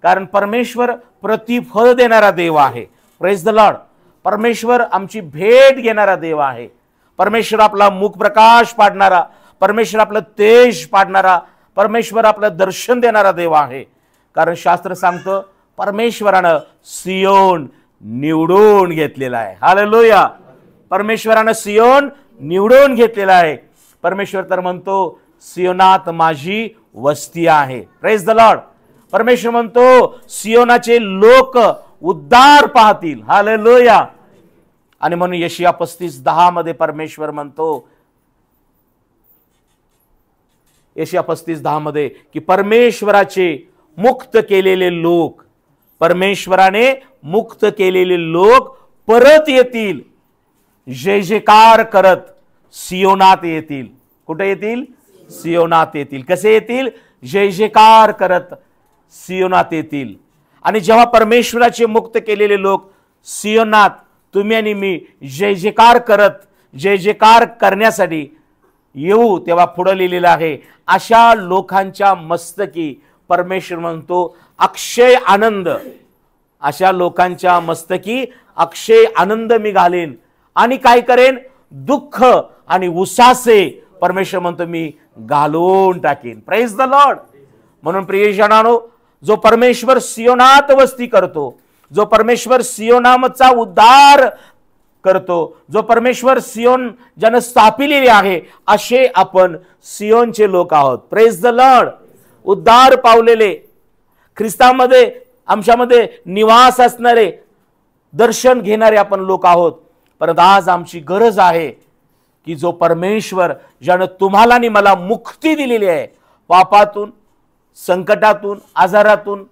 कारण परमेश्वर प्रतिफळ देणारा देव आहे. Praise the Lord. परमेश्वर आमची भेट घेणारा देव आहे. परमेश्वर आपला मुख प्रकाश पाडणारा, परमेश्वर आपलं तेज पाडणारा, परमेश्वर आपलं दर्शन देणारा देव आहे. कारण शास्त्र सांगतं परमेश्वरानं सियोन निवडून घेतलेला आहे. हालेलुया. परमेश्वरानं सियोन निवडून घेतलेला आहे. परमेश्वर तर म्हणतो सियोनात माझी वस्ती आहे. Praise the Lord. परमेश्वर म्हणतो सियोनाचे लोक उद्धार पाहतील. हालेलुया. आणि म्हणून यशिया 35:10 मध्ये परमेश्वर म्हणतो, यशिया 35:10 मध्ये की परमेश्वराचे मुक्त केलेले लोक, परमेश्वराने मुक्त केलेले लोक परत येतील, जय जयकार करत सियोनात येतील. कुठे येतील? सियोनात येतील. कसे येतील? जय जयकार करत सियोनात येतील. आणि जेव्हा परमेश्वराचे मुक्त केलेले लोक सियोनात, तुम्ही आणि मी जय जयकार करत, जय जयकार करण्यासाठी येऊ, तेव्हा पुढे लिहिलेलं आहे अशा लोकांच्या मस्तकी परमेश्वर म्हणतो अक्षय आनंद. अशा लोकांच्या मस्तकी अक्षय आनंद मी घालेन. आणि काय करेन? दुःख आणि उसासे परमेश्वर म्हणतो मी घालून टाकेन. Praise the Lord. म्हणून प्रियजनांनो, जो परमेश्वर सियोनात वस्ती करतो, जो परमेश्वर सियोनामचा उद्धार करतो, जो परमेश्वर सियोन ज्यानं स्थापिलेले आहे, असे आपण सियोनचे लोक आहोत. Praise the Lord. उद्धार पावलेले, ख्रिस्तामध्ये आमच्यामध्ये निवास असणारे, दर्शन घेणारे आपण लोक आहोत. परंतु आज आमची गरज आहे की जो परमेश्वर ज्यानं तुम्हाला आणि मला मुक्ती दिलेली आहे, पापातून, संकटातून, आजारातून,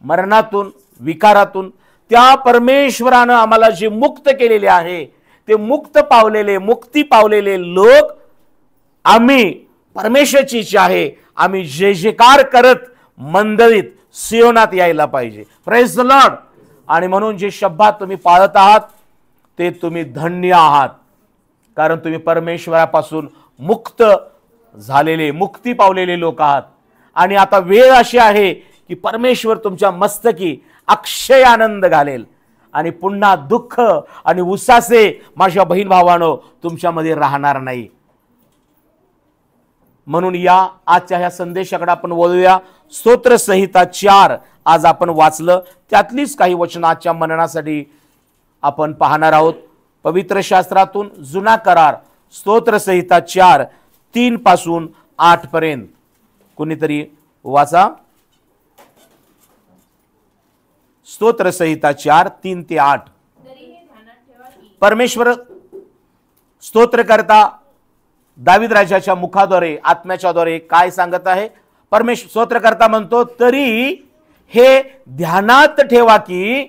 मरणातून, विकारातून, त्या परमेश्वरानं आम्हाला जे मुक्त केलेले आहे, ते मुक्त पावलेले, मुक्ती पावलेले लोक आम्ही परमेश्वराची इच्छा आहे आम्ही जय जयकार करत मंडळीत सियोनात यायला पाहिजे. Praise the Lord. आणि म्हणून जे शब्दात तुम्ही पाळत आहात ते तुम्ही धन्य आहात, कारण तुम्ही परमेश्वरापासून मुक्त झालेले, मुक्ती पावलेले लोक आहात. आणि आता वेळ अशी आहे की परमेश्वर तुमच्या मस्तकी अक्षय आनंद घालेल आणि पुन्हा दुःख आणि उसासे माझ्या बहीण भावांनो तुमच्यामध्ये राहणार नाही. म्हणून या आजच्या ह्या संदेशाकडे आपण वळूया. स्तोत्रसंहिता 4 आज आपण वाचलं, त्यातलीच काही वचन आजच्या मननासाठी आपण पाहणार आहोत. पवित्र शास्त्रातून जुना करार, स्तोत्रसंहिता 4 3 पासून 8 पर्यंत. कोणीतरी वाचा. स्तोत्रसंहिता 4 3 ते 8. परमेश्वर स्तोत्रकर्ता दावीद राजाच्या मुखाद्वारे, आत्म्याच्या द्वारे काय सांगत आहे? परमेश्वर स्तोत्रकर्ता म्हणतो, तरी हे ध्यानात ठेवा की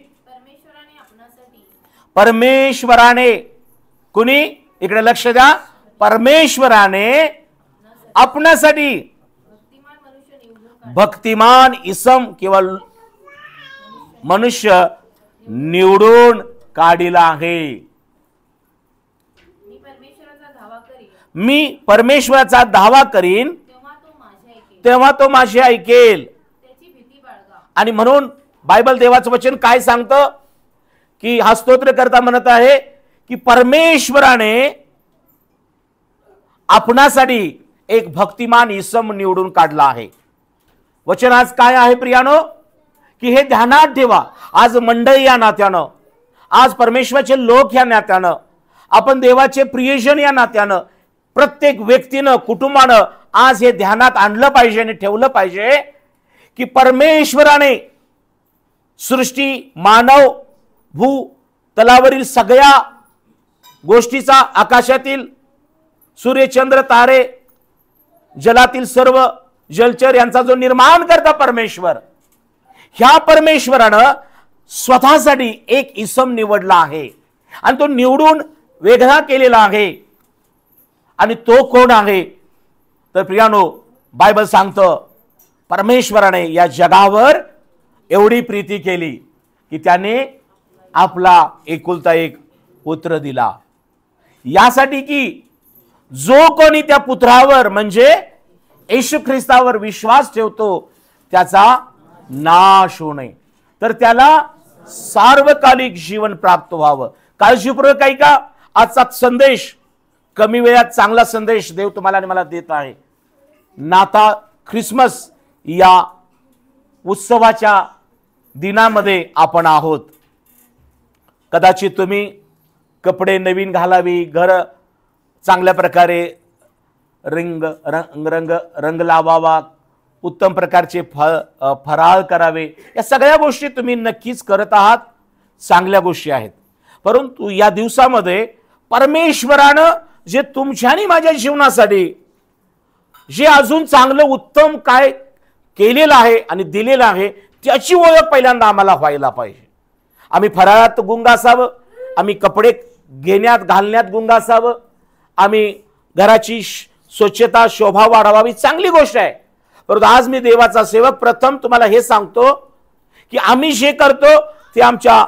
परमेश्वराने, कुणी? इकडे लक्ष द्या. परमेश्वराने आपणासाठी भक्तिमान इसम किंवा मनुष्य निवडून काढिला आहे. मी परमेश्वराचा धावा करीन तेव्हा तो माझे ऐकेल. आणि म्हणून बायबल देवाचं वचन काय सांगतं की हा स्तोत्रकर्ता म्हणत आहे की परमेश्वराने आपणासाठी एक भक्तिमान इसम निवडून काढला आहे. वचन आज काय आहे प्रियानो? की हे ध्यानात ठेवा. आज मंडळी या नात्यानं, आज परमेश्वराचे लोक या नात्यानं, आपण देवाचे प्रियजन या नात्यानं, प्रत्येक व्यक्तीनं, कुटुंबानं आज हे ध्यानात आणलं पाहिजे आणि ठेवलं पाहिजे की परमेश्वराने सृष्टी, मानव, भू तलावरील सगळ्या गोष्टीचा, आकाशातील सूर्यचंद्र तारे, जलातील सर्व जलचर यांचा जो निर्माण करता परमेश्वर, ह्या परमेश्वरानं स्वतःसाठी एक इसम निवडला आहे आणि तो निवडून वेगळा केलेला आहे. आणि तो कोण आहे? तर प्रियानो, बायबल सांगतं परमेश्वराने या जगावर एवढी प्रीती केली की त्याने आपला एकुलता एक पुत्र दिला, यासाठी की जो कोणी त्या पुत्रावर म्हणजे येशू ख्रिस्तावर विश्वास ठेवतो त्याचा नाश होऊ नये, तर त्याला सार्वकालिक जीवन प्राप्त व्हावं. काळजीपूर्वक ऐका आजचा संदेश. कमी वेळात चांगला संदेश देव तुम्हाला आणि मला देत आहे. नाताळ ख्रिसमस या उत्सवाच्या दिनामध्ये आपण आहोत. कदाचित तुम्ही कपडे नवीन घालावी, घर चांगल्या प्रकारे रंग रंग रंग रंग लावावा, उत्तम प्रकारचे फराळ करावे, या सगळ्या गोष्टी तुम्ही नक्कीच करत आहात. चांगल्या गोष्टी आहेत. परंतु या दिवसामध्ये परमेश्वरानं जे तुमच्या आणि माझ्या जीवनासाठी जे अजून चांगलं उत्तम काय केलेलं आहे आणि दिलेलं आहे, त्याची ओळख पहिल्यांदा आम्हाला व्हायला पाहिजे. आम्ही फराळात गुंग असावं, आम्ही कपडे घेण्यात घालण्यात गुंग असावं, आम्ही घराची स्वच्छता शोभा वाढवावी, चांगली गोष्ट आहे. परंतु आज मी देवाचा सेवक प्रथम तुम्हाला हे सांगतो की आम्ही जे करतो ते आमच्या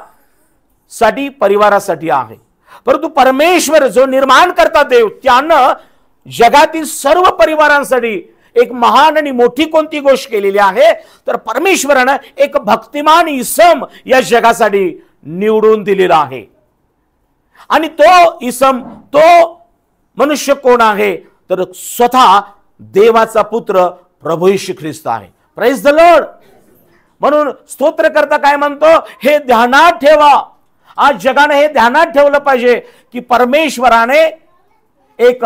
साठी परिवारासाठी आहे. परंतु परमेश्वर जो निर्माण करता देव, त्यानं जगातील सर्व परिवारांसाठी एक महान आणि मोठी कोणती गोष्ट केलेली आहे, तर परमेश्वरानं एक भक्तिमान इसम या जगासाठी निवडून दिलेला आहे. आणि तो इसम, तो मनुष्य कोण आहे, तर स्वतः देवाचा पुत्र प्रभू येशू ख्रिस्त आहे. Praise the Lord. म्हणून स्तोत्र करता काय म्हणतो, हे ध्यानात ठेवा. आज जगाने हे ध्यानात ठेवलं पाहिजे की परमेश्वराने एक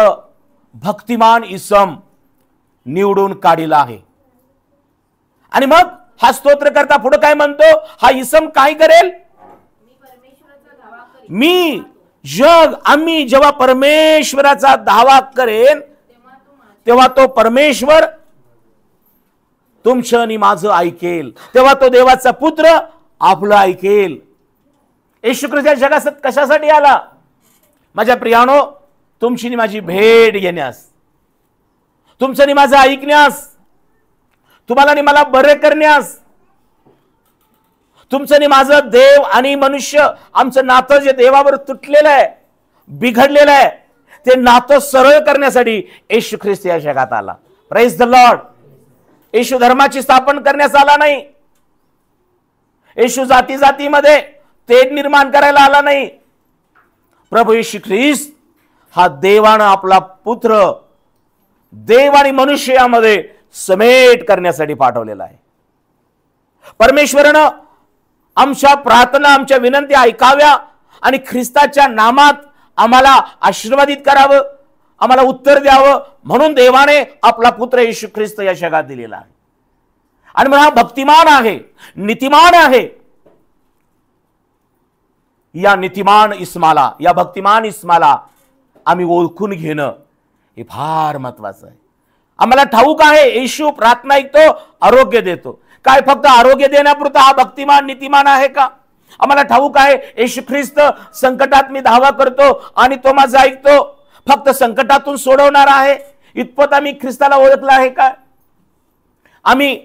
भक्तिमान इसम निवडून काढला आहे. आणि मग हा स्तोत्र करता पुढे काय म्हणतो, हा इसम काय करेल, मी आम्ही जेव्हा परमेश्वराचा धावा करेन तेव्हा तो परमेश्वर तुमचं आणि माझं ऐकेल, तेव्हा तो देवाचा पुत्र आपलं ऐकेल. येशू ख्रिस्त जगात कशासाठी आला, माझ्या प्रियानो, तुमची आणि माझी भेट घेण्यास, तुमचं आणि माझं ऐकण्यास, तुम्हाला आणि मला बरे करण्यास, तुमचं आणि माझं देव आणि मनुष्य आमचं नातं जे देवावर तुटलेलं आहे, बिघडलेलं आहे, ते नातं सरळ करण्यासाठी येशू ख्रिस्त या जगात आला. Praise the lord. येशू धर्माची स्थापन करण्यास आला नाही. येशू जाती जातीमध्ये तेढ निर्माण करायला आला नाही. प्रभू येशू ख्रिस्त हा देवानं आपला पुत्र देव आणि मनुष्य यामध्ये समेट करण्यासाठी पाठवलेला आहे. परमेश्वरानं आमच्या प्रार्थना, आमच्या विनंती ऐकाव्या आणि ख्रिस्ताच्या नामात आम्हाला आशीर्वादित करावं, आम्हाला उत्तर द्यावं, म्हणून देवाने आपला पुत्र येशू ख्रिस्त या जगात दिलेला आहे. आणि मग हा भक्तिमान आहे, नीतिमान आहे. या नीतिमान इस्माला, या भक्तिमान इस्माला आम्ही ओळखून घेणं हे फार महत्वाचं आहे. आम्हाला ठाऊक आहे येशू प्रार्थना ऐकतो, आरोग्य देतो. काय फक्त आरोग्य देण्यापुरता हा भक्तिमान नीतिमान आहे का? आम्हाला ठाऊक आहे येशू ख्रिस्त संकटात मी धावा करतो आणि तो माझा ऐकतो, फक्त संकटातून सोडवणार आहे, इतपत आम्ही ख्रिस्ताला ओळखलं आहे का? आम्ही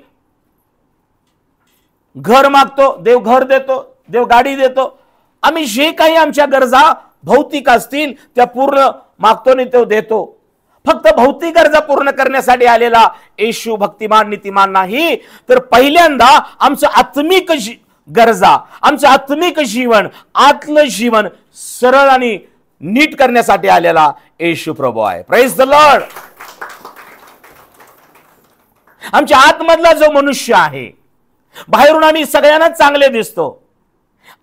घर मागतो, देव घर देतो, देव गाडी देतो. आम्ही जे काही आमच्या गरजा भौतिक असतील त्या पूर्ण मागतो आणि तो देतो. फक्त भौतिक गरजा पूर्ण करण्यासाठी आलेला येशू भक्तिमान नीतिमान नाही, तर पहिल्यांदा आमचं आत्मिक गरजा, आमचं आत्मिक जीवन, आतलं जीवन सरळ आणि नीट करण्यासाठी आलेला येशू प्रभू आहे. Praise the Lord. आमच्या आतमधला जो मनुष्य आहे, बाहेरून आम्ही सगळ्यांना चांगले दिसतो,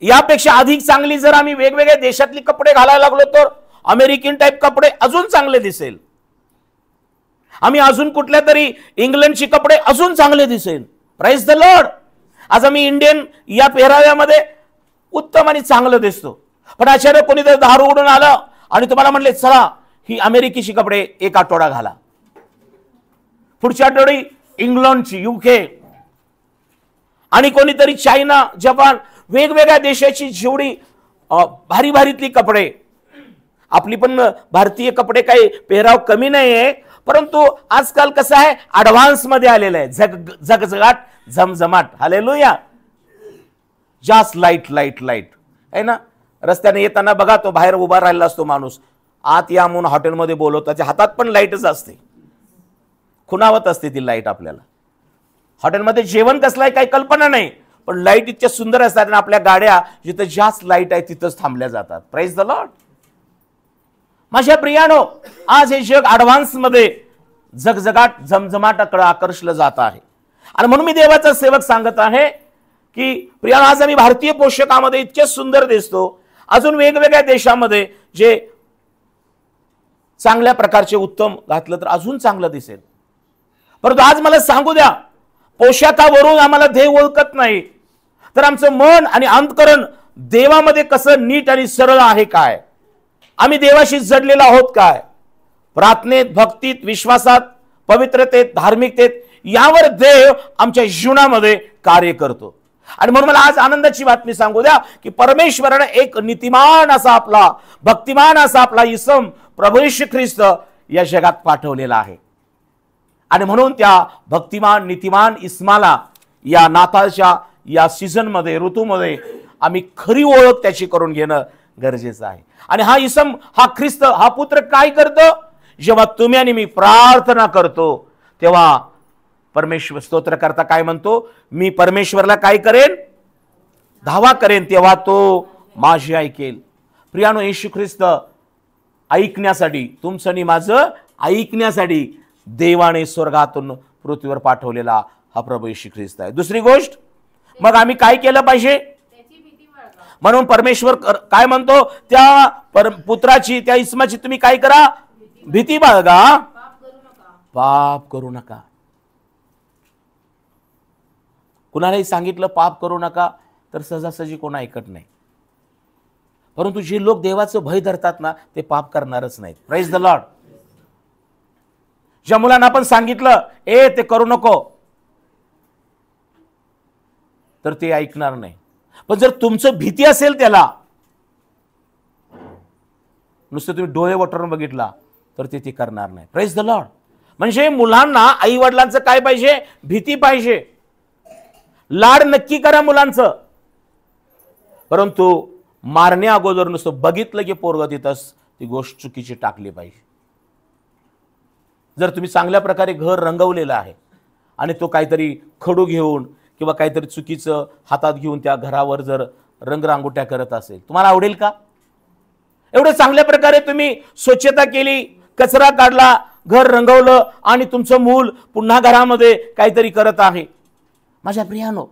यापेक्षा अधिक चांगली जर आम्ही वेगवेगळ्या देशातले कपडे घालायला लागलो तर अमेरिकन टाइप कपडे अजून चांगले दिसेल. आम्ही अजून कुठल्या तरी इंग्लंडची कपडे अजून चांगले दिसेल. Praise the Lord. आज आम्ही इंडियन या पेहराव्यामध्ये उत्तम आणि चांगलं दिसतो. पण अचानक कोणीतरी दारू उडून आलं आणि तुम्हाला म्हणले चला ही अमेरिकेची कपडे एक आठवडा घाला, पुढच्या आठवडी इंग्लंडची, युके, आणि कोणीतरी चायना, जपान, वेगवेगळ्या देशाची जेवढी भारी भारीतली कपडे. आपली पण भारतीय कपडे काही पेहराव कमी नाही आहे, परंतु आजकाल कसं आहे, ऍडव्हान्स मध्ये आलेलं आहे. झगझगाट, झमझमाट. हालेलुया. जास्त लाईट लाईट लाईट आहे ना. रस्त्याने येताना बघा, तो बाहेर उभा राहिला असतो माणूस, आत या म्हणून हॉटेलमध्ये बोलवतो, त्याच्या हातात पण लाईटच असते, खुणावत असते ती लाईट आपल्याला. हॉटेलमध्ये जेवण कसलं आहे काही कल्पना नाही, पण लाईट इतक्या सुंदर असतात आणि आपल्या गाड्या जिथं जास्त लाईट आहे तिथंच थांबल्या जातात. Praise the Lord. माझ्या प्रियानो, आज हे जग ऍडव्हान्स मध्ये जगजगाट झमझमाटाकडे आकर्षलं जात आहे. आणि म्हणून मी देवाचा सेवक सांगत आहे की प्रियानो, आज आम्ही भारतीय पोशाखामध्ये इतके सुंदर दिसतो, अजून वेगवेगळ्या देशामध्ये जे चांगल्या प्रकारचे उत्तम घातलं तर अजून चांगलं दिसेल. परंतु आज मला सांगू द्या, पोशाखावरून आम्हाला देव ओळखत नाही, तर आमचं मन आणि अंतकरण देवामध्ये कसं नीट आणि सरळ आहे काय, आम्ही देवाशी जडलेलो आहोत काय, प्रार्थनेत, भक्तीत, विश्वासात, पवित्रतेत, धार्मिकतेत, यावर देव आमच्या जीवनामध्ये कार्य करतो. आणि म्हणून मला आज आनंदाची बातमी सांगू द्या की परमेश्वराने एक नीतिमान असा आपला, भक्तिमान असा आपला इसम प्रभू येशू ख्रिस्त या जगात पाठवलेला आहे. आणि म्हणून त्या भक्तिमान नीतिमान इस्माला या नाताळच्या या सीझन मध्ये, ऋतूमध्ये आम्ही खरी ओळख त्याची करून घेणं गरजेचं आहे. आणि हा इसम, हा ख्रिस्त, हा पुत्र काय करतो? जेव्हा तुम्ही आणि मी प्रार्थना करतो तेव्हा परमेश्वर स्तोत्र करता काय म्हणतो? मी परमेश्वरला काय करेन? धावा करेन, तेव्हा तो माझी ऐकेल. प्रियानो, येशू ख्रिस्त ऐकण्यासाठी, तुमचं आणि माझं ऐकण्यासाठी देवाने स्वर्गातून पृथ्वीवर पाठवलेला हा प्रभू येशू ख्रिस्त आहे. दुसरी गोष्ट, मग आम्ही काय केलं पाहिजे? म्हणून परमेश्वर काय म्हणतो? त्या पुत्राची, त्या इस्माची तुम्ही काय करा? भीती बाळगा, पाप करू नका. कुणालाही सांगितलं पाप करू नका तर सहजासहजी कोण ऐकत नाही. परंतु जे लोक देवाचं भय धरतात ना, ते पाप करणारच नाहीत. Praise the Lord. ज्या मुलांना आपण सांगितलं ते करू नको, तर ते ऐकणार नाही. पण जर तुमचं भीती असेल त्याला, नुसतं तुम्ही डोळे वटरून बघितला तर ते करणार नाही. Praise the Lord. म्हणजे मुलांना आई वडिलांचं काय पाहिजे? भीती पाहिजे. लाड नक्की करा मुलांचं, परंतु मारण्या अगोदर नुसतं बघितलं की पोरगं तिथंच ती गोष्ट चुकीची टाकली पाहिजे. जर तुम्ही चांगल्या प्रकारे घर रंगवलेलं आहे आणि तो काहीतरी खडू घेऊन किंवा काहीतरी चुकीचं हातात घेऊन त्या घरावर जर रंगरांगोट्या करत असेल, तुम्हाला आवडेल का? एवढे चांगल्या प्रकारे तुम्ही स्वच्छता केली, कचरा काढला, घर रंगवलं आणि तुमचं मूल पुन्हा घरामध्ये काहीतरी करत आहे. माझ्या प्रियानो,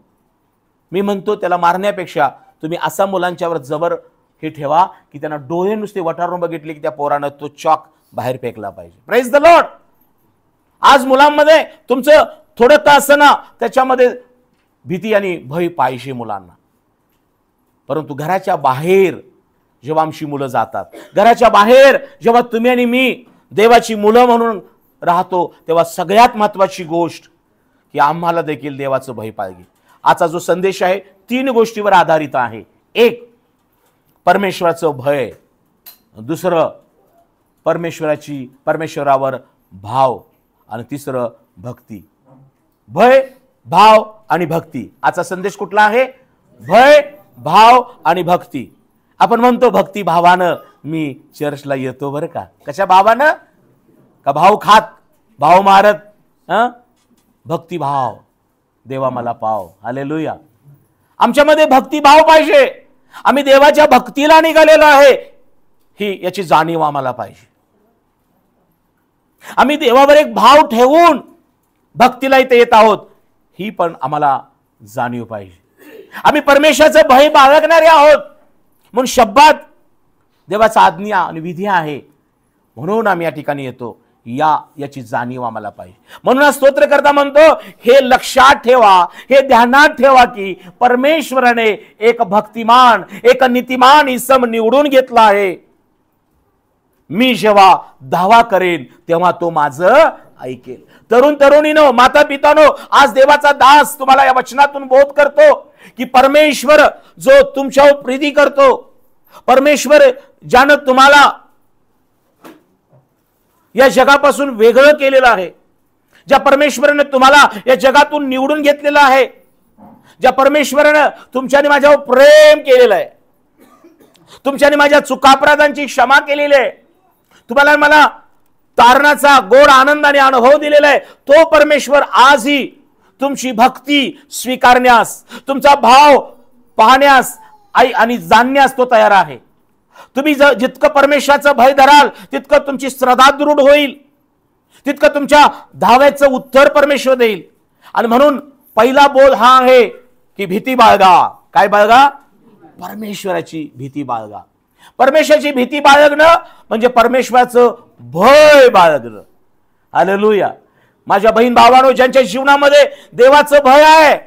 मी म्हणतो त्याला मारण्यापेक्षा तुम्ही असा मुलांच्यावर जबर हे ठेवा की त्यांना डोळे नुसते वटारून बघितले की त्या पोरानं तो चॉक बाहेर फेकला पाहिजे. Praise the Lord. आज मुलांमध्ये तुमचं थोडं का असना त्याच्यामध्ये भीती आणि भय पाहिजे मुलांना. परंतु घराच्या बाहेर जेव्हा आमची मुलं जातात, घराच्या बाहेर जेव्हा तुम्ही आणि मी देवाची मुलं म्हणून राहतो, तेव्हा सगळ्यात महत्वाची गोष्ट की आम्हाला देखील देवाचं भय पाहिजे. आजचा जो संदेश आहे 3 गोष्टीवर आधारित आहे. एक, परमेश्वराचं भय. दुसरं, परमेश्वरावर भाव. आणि तिसरं, भक्ती. भय, भाव आणि भक्ती. आजचा संदेश कुठला आहे? भय, भाव आणि भक्ती. आपण म्हणतो भक्ती भावानं मी चर्चला येतो बरं का. कशा भावानं? का भाव खात, भाव मारत? भक्ती भाव. देवा मला पाव. हालेलुया. आमच्यामध्ये भक्ती भाव पाहिजे. आम्ही देवाच्या भक्तीला निघालेलो आहे ही याची जाणीव आम्हाला पाहिजे. आम्ही देवावर एक भाव ठेवून भक्तीला इथे येत आहोत ही पण आम्हाला जाणीव पाहिजे. आम्ही परमेश्वराचं भय बाळगणारे आहोत म्हणून शब्दात देवाचा आज्ञा आणि विधी आहे म्हणून आम्ही या ठिकाणी येतो, याची जाणीव आम्हाला पाहिजे. म्हणून स्तोत्रकर्ता म्हणतो, हे लक्षात ठेवा, हे ध्यानात ठेवा की परमेश्वराने एक भक्तिमान, एक नीतिमान इसम निवडून घेतला आहे. मी जेव्हा धावा करेन तेव्हा तो माझं ऐकेल. तरुण तरुणीनो, माता पितानो, आज देवाचा दास तुम्हाला या वचनातून बोध करतो की परमेश्वर जो तुमच्यावर प्रीती करतो, परमेश्वर ज्यानं तुम्हाला या जगापासून वेगळं केलेलं आहे, ज्या परमेश्वराने तुम्हाला या जगातून निवडून घेतलेलं आहे, ज्या परमेश्वराने तुमच्याने माझ्यावर प्रेम केलेलं आहे, तुमच्याने माझ्या चुकापराधांची क्षमा केलेली आहे, तुम्हाला मला तारणाचा गोड आनंदाने अनुभव दिलेला आहे, तो परमेश्वर आजही तुमची भक्ती स्वीकारण्यास, तुमचा भाव पाहण्यास आणि जाणण्यास तो तयार आहे. तुम्ही जितकं परमेश्वराचं भय धराल तितकं तुमची श्रद्धा दृढ होईल, तितकं तुमच्या धाव्याचं उत्तर परमेश्वर देईल. आणि म्हणून पहिला बोध हा आहे की भीती बाळगा. काय बाळगा? परमेश्वराची भीती बाळगा. परमेश्वराची भीती बाळगणं म्हणजे परमेश्वराचं भय बाळगणं. हालेलुया. माझ्या बहीण भावांनो, ज्यांच्या जीवनामध्ये देवाचं भय आहे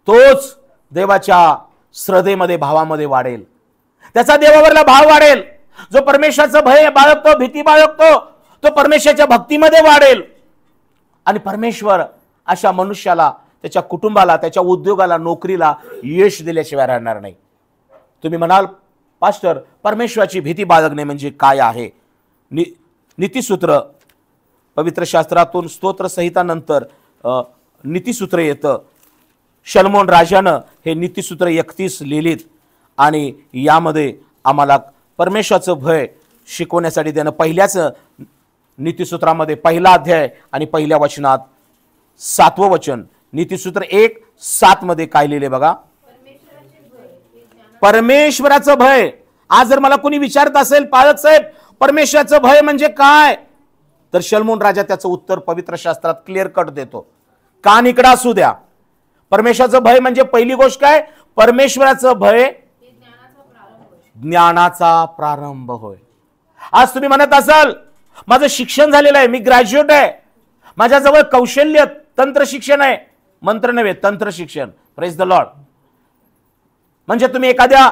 तोच देवाच्या श्रद्धेमध्ये, भावामध्ये वाढेल. त्याचा देवावरला भाव वाढेल. जो परमेश्वराचं भय बाळगतो, भीती बाळगतो, तो परमेश्वराच्या भक्तीमध्ये वाढेल. आणि परमेश्वर अशा मनुष्याला, त्याच्या कुटुंबाला, त्याच्या उद्योगाला, नोकरीला यश दिल्याशिवाय राहणार नाही. तुम्ही म्हणाल, पास्टर परमेश्वराची भीती बाळगणे म्हणजे काय आहे? नीतिसूत्र, पवित्र शास्त्रातून स्तोत्र संहिता नंतर नीतिसूत्र येतं. शलोमोन राजानं हे नीतिसूत्र 31 लिहिलीत आणि यामध्ये आम्हाला परमेश्वराचं भय शिकवण्यासाठी त्यानं पहिल्याच नीतिसूत्रामध्ये पहिला अध्याय आणि पहिल्या वचनात 7वं वचन, नीतिसूत्र 1:7 मध्ये काय लिहिले बघा? परमेश्वराचं भय. आज जर मला कोणी विचारत असेल, पालक साहेब परमेश्वराचं भय म्हणजे काय, तर शलोमोन राजा त्याचं उत्तर पवित्र शास्त्रात क्लिअर कट देतो. कान इकडं असू द्या. परमेश्वराचं भय म्हणजे पहिली गोष्ट काय? परमेश्वराचं भय ज्ञानाचा प्रारंभ होय. आज तुम्ही म्हणत असाल माझं शिक्षण झालेलं आहे, मी ग्रॅज्युएट आहे, माझ्याजवळ कौशल्य तंत्र शिक्षण आहे, मंत्र नव्हे तंत्र शिक्षण. Praise the Lord. म्हणजे तुम्ही एखाद्या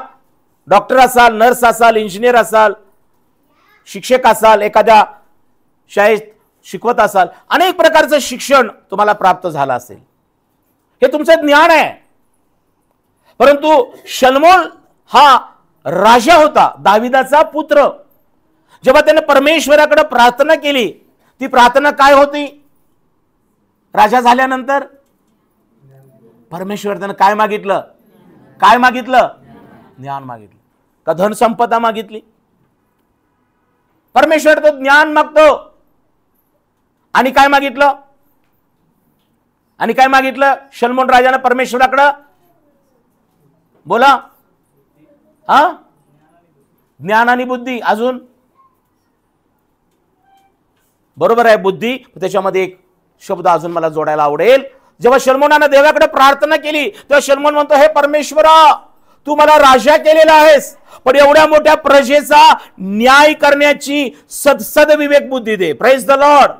डॉक्टर असाल, नर्स असाल, इंजिनियर असाल, शिक्षक असाल, एखाद्या शाळेत शिकवत असाल, अनेक प्रकारचं शिक्षण तुम्हाला प्राप्त झालं असेल, हे तुमचं ज्ञान आहे. परंतु शलोमोन हा राजा होता, दाविदाचा पुत्र. जेव्हा त्याने परमेश्वराकडे प्रार्थना केली, ती प्रार्थना काय होती? राजा झाल्यानंतर परमेश्वर त्यानं काय मागितलं? काय मागितलं? ज्ञान मागितलं. का धन संपदा मागितली? परमेश्वर तो ज्ञान मागतो. आणि काय मागितलं? आणि काय मागितलं शलोमोन राजाने परमेश्वराकडे? बोला. हा, ज्ञान आणि बुद्धी. अजून बरोबर आहे, बुद्धी. त्याच्यामध्ये एक शब्द अजून मला जोडायला आवडेल. जेव्हा शलोमोनाने देवाकडे प्रार्थना केली तेव्हा शलोमोन म्हणतो, हे परमेश्वरा, तू मला राजा केलेला आहेस, पण एवढ्या मोठ्या प्रजेचा न्याय करण्याची सदविवेक बुद्धी दे. Praise the lord.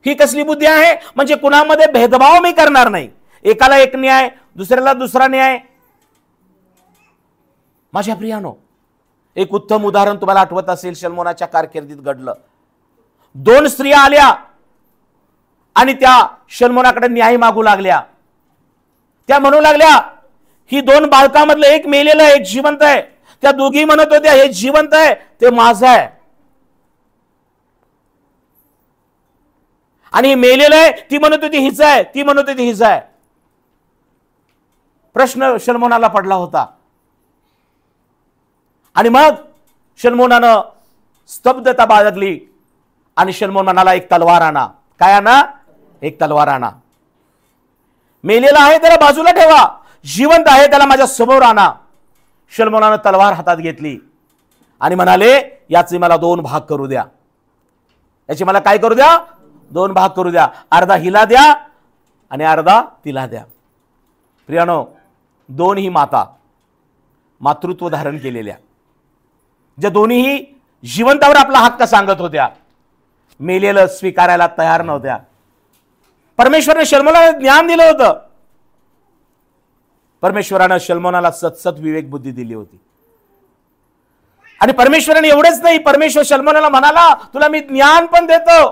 ही कसली बुद्धी आहे? म्हणजे कुणामध्ये भेदभाव मी करणार नाही. एकाला एक न्याय, दुसऱ्याला दुसरा न्याय. माझ्या प्रियानो, एक उत्तम उदाहरण तुम्हाला आठवत असेल, शलोमोनाच्या कारकिर्दीत घडलं. 2 स्त्रिया आल्या आणि त्या शलोमोनाकडे न्याय मागू लागल्या. त्या म्हणू लागल्या, ही 2 बालकांमधलं एक मेलेलं आहे, एक जिवंत आहे. त्या दोघी म्हणत होत्या, हे जिवंत आहे, ते माझं आहे. आणि मेलेलं आहे, ती म्हणत होती हिचं आहे, ती म्हणत होती हिचं आहे. प्रश्न शलोमोनाला पडला होता. आणि मग शलोमोनानं स्तब्धता बाळगली आणि शलोमोन म्हणाला, एक तलवार आणा. काय आणा? एक तलवार आणा. मेलेला आहे त्याला बाजूला ठेवा, जिवंत आहे त्याला माझ्या समोर आणा. शलोमोनानं तलवार हातात घेतली आणि म्हणाले, याचे मला 2 भाग करू द्या. याचे मला काय करू द्या? 2 भाग करू द्या. अर्धा हिला द्या आणि अर्धा तिला द्या. प्रियानो, 2 ही माता, मातृत्व धारण केलेल्या, ज्या दोन्हीही जिवंतावर आपला हक्क सांगत होत्या, मेलेलं स्वीकारायला तयार नव्हत्या. परमेश्वराने शलोमोनाला ज्ञान दिलं होतं. परमेश्वरानं शलोमोनाला सतसत विवेक बुद्धी दिली होती. आणि परमेश्वराने एवढंच नाही, परमेश्वर शलोमोनाला म्हणाला, तुला मी ज्ञान पण देतो,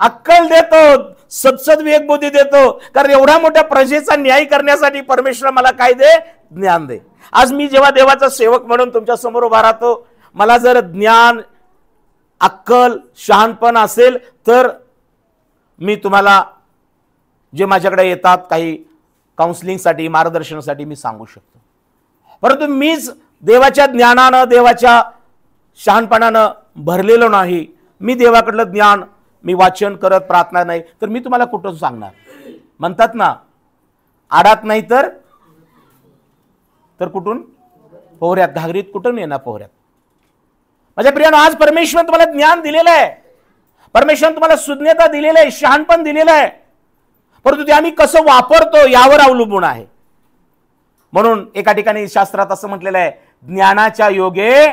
अक्कल देतो, सतसत विवेक बुद्धी देतो. कारण एवढ्या मोठ्या प्रजेचा न्याय करण्यासाठी परमेश्वर मला काय दे? ज्ञान दे. आज मी जेव्हा देवाचा सेवक म्हणून तुमच्या समोर उभा राहतो, मला जर ज्ञान, अक्कल, शहाणपण असेल तर मी तुम्हाला जे माझ्याकडे येतात काही काउन्सिलिंगसाठी, मार्गदर्शनासाठी मी सांगू शकतो. परंतु मीच देवाच्या ज्ञानानं, देवाच्या शहाणपणानं भरलेलो नाही. मी देवाकडलं ज्ञान मी वाचन करत प्रार्थना नाही, तर मी तुम्हाला कुठं सांगणार? म्हणतात ना, आडात नाही तर कुठून? पोहऱ्यात. घागरीत कुठून येणार? पोहऱ्यात. माझ्या प्रियानो, आज परमेश्वर तुम्हाला ज्ञान दिलेलं आहे, परमेश्वर तुम्हाला सुज्ञता दिलेलं आहे, शहाणपण दिलेलं आहे, परंतु ते आम्ही कसं वापरतो यावर अवलंबून आहे. म्हणून एका ठिकाणी शास्त्रात असं म्हटलेलं आहे, ज्ञानाच्या योगे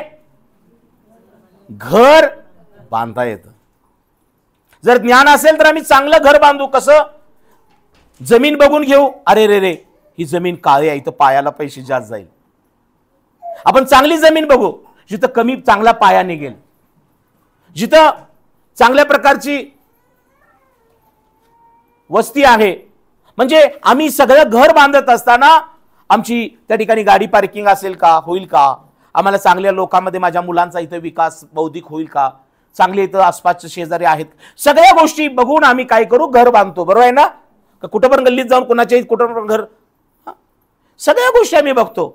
घर बांधता येतं. जर ज्ञान असेल तर आम्ही चांगलं घर बांधू. कसं? जमीन बघून घेऊ, अरे रे रे ही जमीन काळी आहे, इथं पायाला पैसे जास्त जाईल. आपण चांगली जमीन बघू, जिथं कमी चांगला पाया निघेल, जिथं चांगल्या प्रकारची वस्ती आहे. म्हणजे आम्ही सगळं घर बांधत असताना आमची त्या ठिकाणी गाडी पार्किंग असेल का, होईल का? आम्हाला चांगल्या लोकांमध्ये माझ्या मुलांचा इथं विकास बौद्धिक होईल का? चांगले इथं आसपासचे शेजारी आहेत. सगळ्या गोष्टी बघून आम्ही काय करू? घर बांधतो. बरोबर आहे ना? कुठं पण गल्लीत जाऊन कुणाच्या कुठं पण घर, सगळ्या गोष्टी आम्ही बघतो.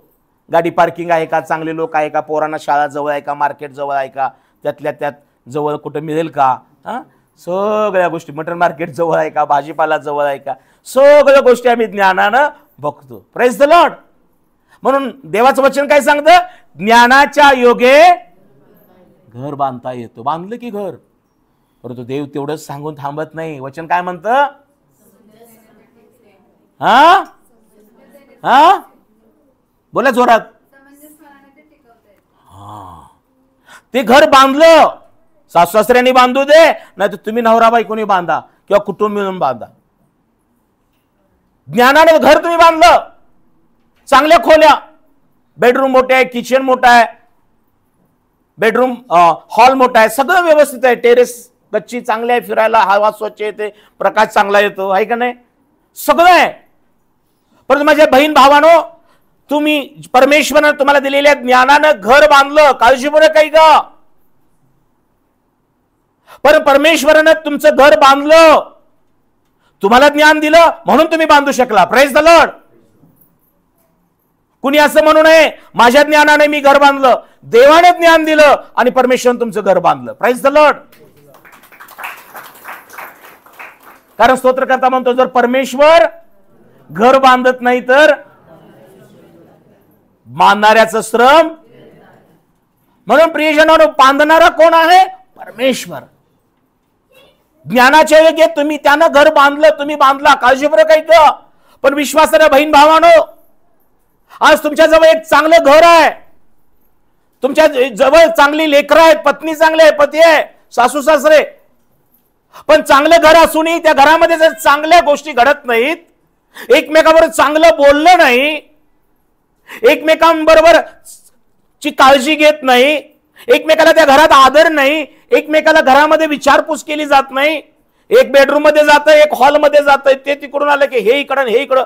गाडी पार्किंग आहे का, चांगले लोक आहे का, पोरांना शाळा जवळ आहे का, मार्केट जवळ आहे का, त्यातल्या त्यात जवळ कुठं मिळेल का, सगळ्या गोष्टी, मटन मार्केट जवळ आहे का, भाजीपाला जवळ आहे का, सगळ्या गोष्टी आम्ही ज्ञानानं बघतो. Praise the Lord. म्हणून देवाचं वचन काय सांगतं? ज्ञानाच्या योगे घर बांधता येतो. बांधलं की घर. परंतु देव तेवढंच सांगून थांबत नाही. वचन काय म्हणतं? हा हा बोला जोरात. ते घर बांधलं, सासू सासऱ्यांनी बांधू दे, नाही तर तुम्ही नवरा बायकोनी बांधा किंवा कुटुंब मिळून बांधा. ज्ञानाने घर तुम्ही बांधलं, चांगल्या खोल्या, बेडरूम मोठे आहे, किचन मोठा आहे, बेडरूम हॉल मोठा आहे, सगळं व्यवस्थित आहे, टेरेस गच्ची चांगली आहे, फिरायला हवा स्वच्छ येते, प्रकाश चांगला येतो, आहे का नाही? सगळं आहे. परंतु माझ्या बहीण भावानो, तुम्ही परमेश्वराने तुम्हाला दिलेल्या ज्ञानानं घर बांधलं, काळजीपूर्वक काही का? पण परमेश्वराने तुमचं घर बांधलं, तुम्हाला ज्ञान दिलं म्हणून तुम्ही बांधू शकला. Praise the Lord. कुणी असं म्हणू नये माझ्या ज्ञानाने मी घर बांधलं. देवाने ज्ञान दिलं आणि परमेश्वराने तुमचं घर बांधलं. Praise the Lord. कारण स्तोत्रकर्ता म्हणतो, जर परमेश्वर घर बांधत नाही तर बांधणाऱ्याचं श्रम. म्हणून प्रियजनांनो, बांधणारा कोण आहे? परमेश्वर. ज्ञानाच्या योगे तुम्ही त्यानं घर बांधलं, तुम्ही बांधला, काळजीपूर्वक ऐका. पण विश्वासाच्या बहीण भावानो, आज तुमच्या जवळ एक चांगलं घर आहे, तुमच्या जवळ चांगली लेकरं आहेत, पत्नी चांगली आहे, पती आहे, सासू सासरे, पण चांगलं घर असूनही त्या घरामध्ये जर चांगल्या गोष्टी घडत नाहीत, एकमेकांबरोबर चांगलं बोललं नाही, एकमेकांबरोबर ची काळजी घेत नाही, एकमेकाला त्या घरात आदर नाही, एकमेकाला घरामध्ये विचारपूस केली जात नाही, एक बेडरूम मध्ये जातं, एक हॉल मध्ये जातं, ते तिकडून आलं की हे इकडं हे इकडं.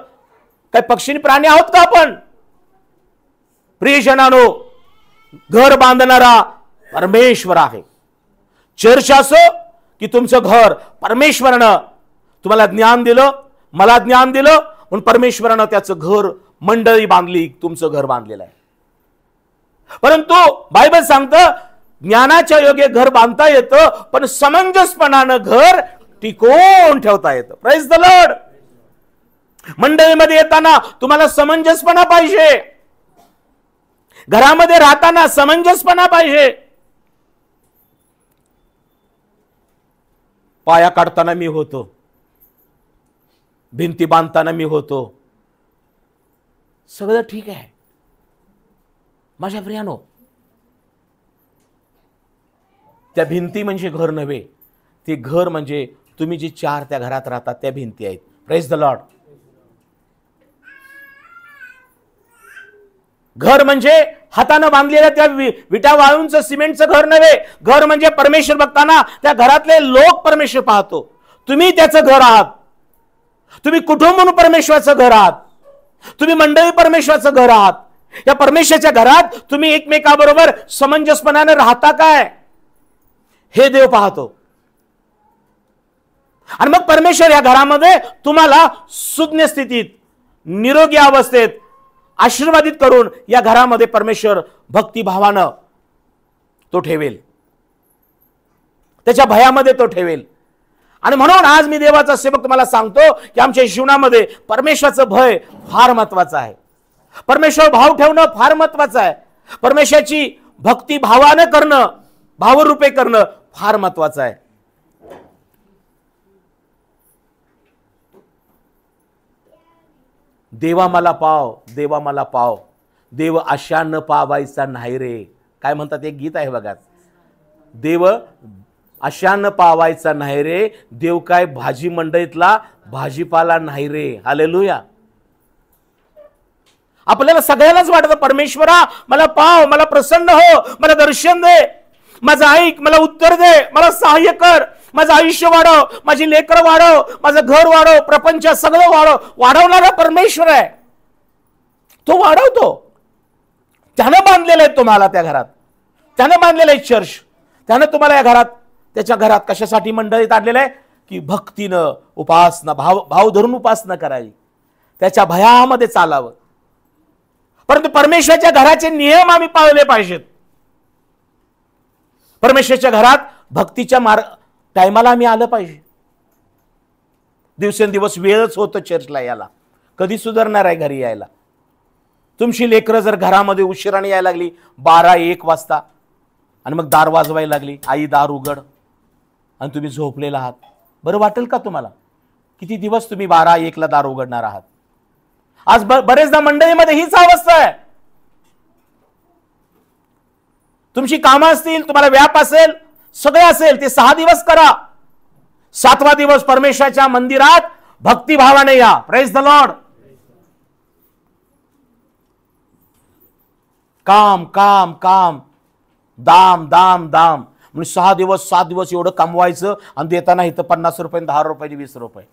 काय पक्षी प्राणी आहोत का आपण? प्रियजनांनो, घर बांधणारा परमेश्वर आहे. चर्च असो की तुमचं घर, परमेश्वरानं तुम्हाला ज्ञान दिलं, मला ज्ञान दिलं, म्हणून परमेश्वरानं त्याचं घर, मंडळी बांधली, तुमचं घर बांधलेलं आहे. परंतु बायबल सांगतं, ज्ञानाच्या योगे घर बांधता येतं, पण समंजसपणानं घर टिकवून ठेवता येतं. Praise the Lord. मंडळीमध्ये येताना तुम्हाला समंजसपणा पाहिजे, घरामध्ये राहताना समंजसपणा पाहिजे. पाया काढताना मी होतो, भिंती बांधताना मी होतो, सगळं ठीक आहे. माझ्या प्रियानो, त्या भिंती म्हणजे घर नव्हे, ते घर म्हणजे तुम्ही जी चार त्या घरात राहतात त्या भिंती आहेत. Praise the Lord. घर म्हणजे हाताने बांधलेल्या त्या विटा वाळूंचं सिमेंटचं घर नव्हे. घर म्हणजे परमेश्वर बघताना त्या घरातले लोक परमेश्वर पाहतो. तुम्ही त्याचं घर आहात, तुम्ही कुटुंब म्हणून परमेश्वराचं घर आहात, तुम्ही मंडळी परमेश्वराचं घर आहात. या परमेश्वराच्या घरात तुम्ही एकमेकाबरोबर समंजसपणाने राहता काय, हे देव पाहतो. आणि मग परमेश्वर या घरामध्ये तुम्हाला सुज्ञ स्थितीत, निरोगी अवस्थेत, आशीर्वादित करून या घरामध्ये परमेश्वर भक्तिभावानं तो ठेवेल, त्याच्या भयामध्ये तो ठेवेल. आणि म्हणून आज मी देवाचा सेवक तुम्हाला सांगतो की आमच्या जीवनामध्ये परमेश्वराचं भय फार महत्वाचं आहे. परमेश्वर भाव ठेवणं फार महत्वाचं आहे. परमेश्वराची भक्ती भावानं करणं, भावरूपे करणं फार महत्वाचं आहे. देवा मला पाव, देवा मला पाव, देव आशा न पावायचा नाही रे. काय म्हणतात एक गीत आहे बघा, देव आशा न पावायचा नाही रे, देव काय भाजी मंडईतला भाजीपाला नाही रे. हालेलुया. आपल्याला सगळ्यालाच वाटतं परमेश्वरा मला पाव, मला प्रसन्न हो, मला दर्शन दे, माझं ऐक, मला उत्तर दे, मला सहाय्य कर, माझं आयुष्य वाढव, माझी लेकरं वाढव, माझं घर वाढव, प्रपंच सगळं वाढव. वाढवणारा परमेश्वर आहे, तो वाढवतो. त्यानं बांधलेलं आहे तुम्हाला त्या घरात, त्यानं बांधलेलं आहे चर्च, त्यानं तुम्हाला या घरात, त्याच्या घरात कशासाठी मंडळीत आणलेलं आहे की भक्तीनं उपासना, भाव धरून उपासना करावी, त्याच्या भयामध्ये चालावं. परंतु परमेश्वराच्या घराचे नियम आम्ही पाळले पाहिजेत. परमेश्वराच्या घरात भक्तीच्या टायमाला आम्ही आलं पाहिजे. दिवसेंदिवस वेळच होतं चर्चला यायला, कधी सुधारणार आहे घरी यायला? तुमची लेकरं जर घरामध्ये उशिराने यायला लागली 12-1 वाजता आणि मग दार वाजवायला लागली, आई दार उघड, आणि तुम्ही झोपलेला आहात, बरं वाटेल का तुम्हाला? किती दिवस तुम्ही 12-1 दार उघडणार आहात? आज बरेचदा मंडळीमध्ये हीच अवस्था आहे. तुमची कामं असतील, तुम्हाला व्याप असेल, सगळे असेल, ते 6 दिवस करा. 7वा दिवस परमेश्वराच्या मंदिरात भक्तिभावाने या. Praise the Lord. काम काम काम, दाम दाम दाम, म्हणजे 6 दिवस 7 दिवस एवढं कमवायचं आणि देताना इथं 50 रुपये, 10 रुपये, 20 रुपये.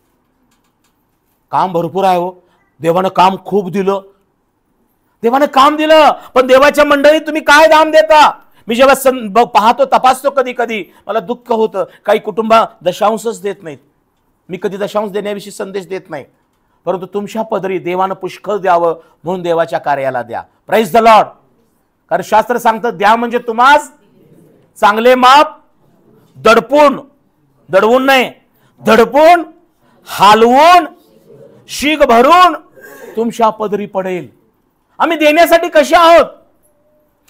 काम भरपूर आहे हो. देवानं काम खूप दिलं, देवानं काम दिलं, पण देवाच्या मंडळीत तुम्ही काय दाम देता? मी जेव्हा पाहतो, तपासतो, कधी कधी मला दुःख होतं. काही कुटुंब दशांशच देत नाहीत. मी कधी दशांश देण्याविषयी संदेश देत नाही, परंतु तुमच्या पदरी देवानं पुष्कळ द्यावं म्हणून देवाच्या कार्याला द्या. Praise the Lord. कारण शास्त्र सांगतं द्या म्हणजे तुम्हास चांगले माप, दडवून नाही, दडपून, हालवून, शीग भरून तुमच्या पदरी पडेल. आम्ही देण्यासाठी कसे आहोत?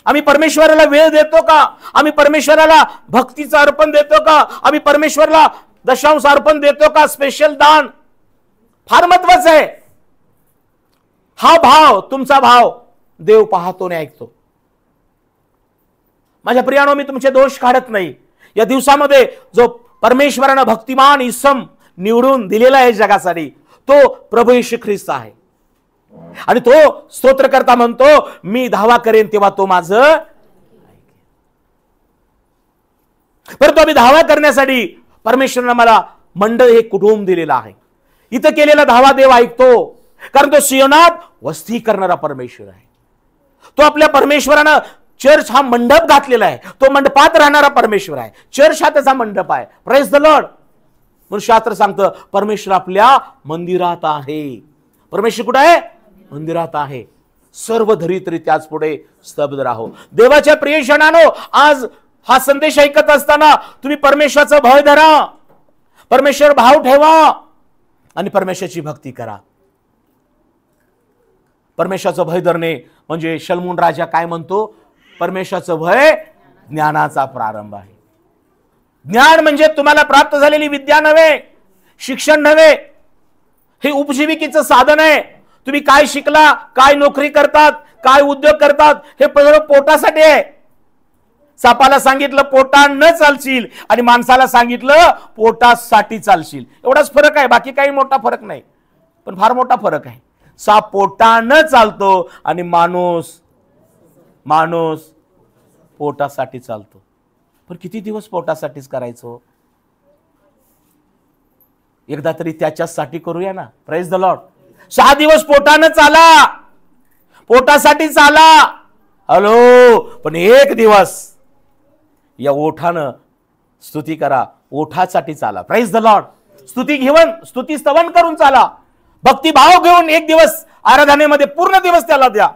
आम्ही परमेश्वराला वेळ देतो का? आम्ही परमेश्वराला भक्तीचं अर्पण देतो का? आम्ही परमेश्वराला दशांश अर्पण देतो का? स्पेशल दान फार महत्वाचं आहे. हा भाव, तुमचा भाव देव पाहतो आणि ऐकतो. माझ्या प्रियानो, मी तुमचे दोष काढत नाही. या दिवसामध्ये जो परमेश्वरानं भक्तिमान इसम निवडून दिलेला आहे जगासाठी, तो प्रभू येशू ख्रिस्त आहे. आणि तो स्तोत्रकर्ता म्हणतो, मी धावा करेन तेव्हा तो माझं ऐकेल. परंतु आम्ही धावा करण्यासाठी परमेश्वरानं मला मंडळ हे कुटुंब दिलेलं आहे. इथं केलेला धावा देव ऐकतो, कारण तो सियोनात वस्ती करणारा परमेश्वर आहे. तो आपल्या परमेश्वरानं चर्च हा मंडप घातलेला आहे, तो मंडपात राहणारा परमेश्वर आहे. चर्च हा त्याचा मंडप आहे. Praise the Lord. म्हणून शास्त्र सांगतं परमेश्वर आपल्या मंदिरात आहे. परमेश्वर कुठे आहे? मंदिरात आहे. सर्व धरित्री त्याच पुढे स्तब्ध राहो. देवाच्या प्रियजनांनो, आज हा संदेश ऐकत असताना तुम्ही परमेश्वराचं भय धरा, परमेश्वर भाव ठेवा आणि परमेश्वराची भक्ती करा. परमेश्वराचं भय धरणे म्हणजे शलमून राजा काय म्हणतो? परमेश्वराचं भय ज्ञानाचा प्रारंभ आहे. ज्ञान म्हणजे तुम्हाला प्राप्त झालेली विद्या नव्हे, शिक्षण नव्हे, हे उपजीविकेचं साधन आहे. तुम्ही काय शिकला, काय नोकरी करतात, काय उद्योग करतात, हे सगळं पोटासाठी आहे. सापाला सांगितलं पोटा न चालशील आणि माणसाला सांगितलं पोटासाठी चालशील. एवढाच फरक आहे, बाकी काही मोठा फरक नाही, पण फार मोठा फरक आहे. साप पोटानं चालतो आणि माणूस पोटासाठी चालतो. पण किती दिवस पोटासाठीच करायचो? एकदा तरी त्याच्यासाठी करूया ना. Praise the Lord. 6 दिवस पोटानं चाला, पोटासाठी चाला. हॅलो, पण 1 दिवस या ओठानं स्तुती करा, ओठासाठी चाला. Praise the Lord. स्तुती स्तवन करून चाला. भक्तिभाव घेऊन 1 दिवस आराधनेमध्ये पूर्ण दिवस त्याला द्या.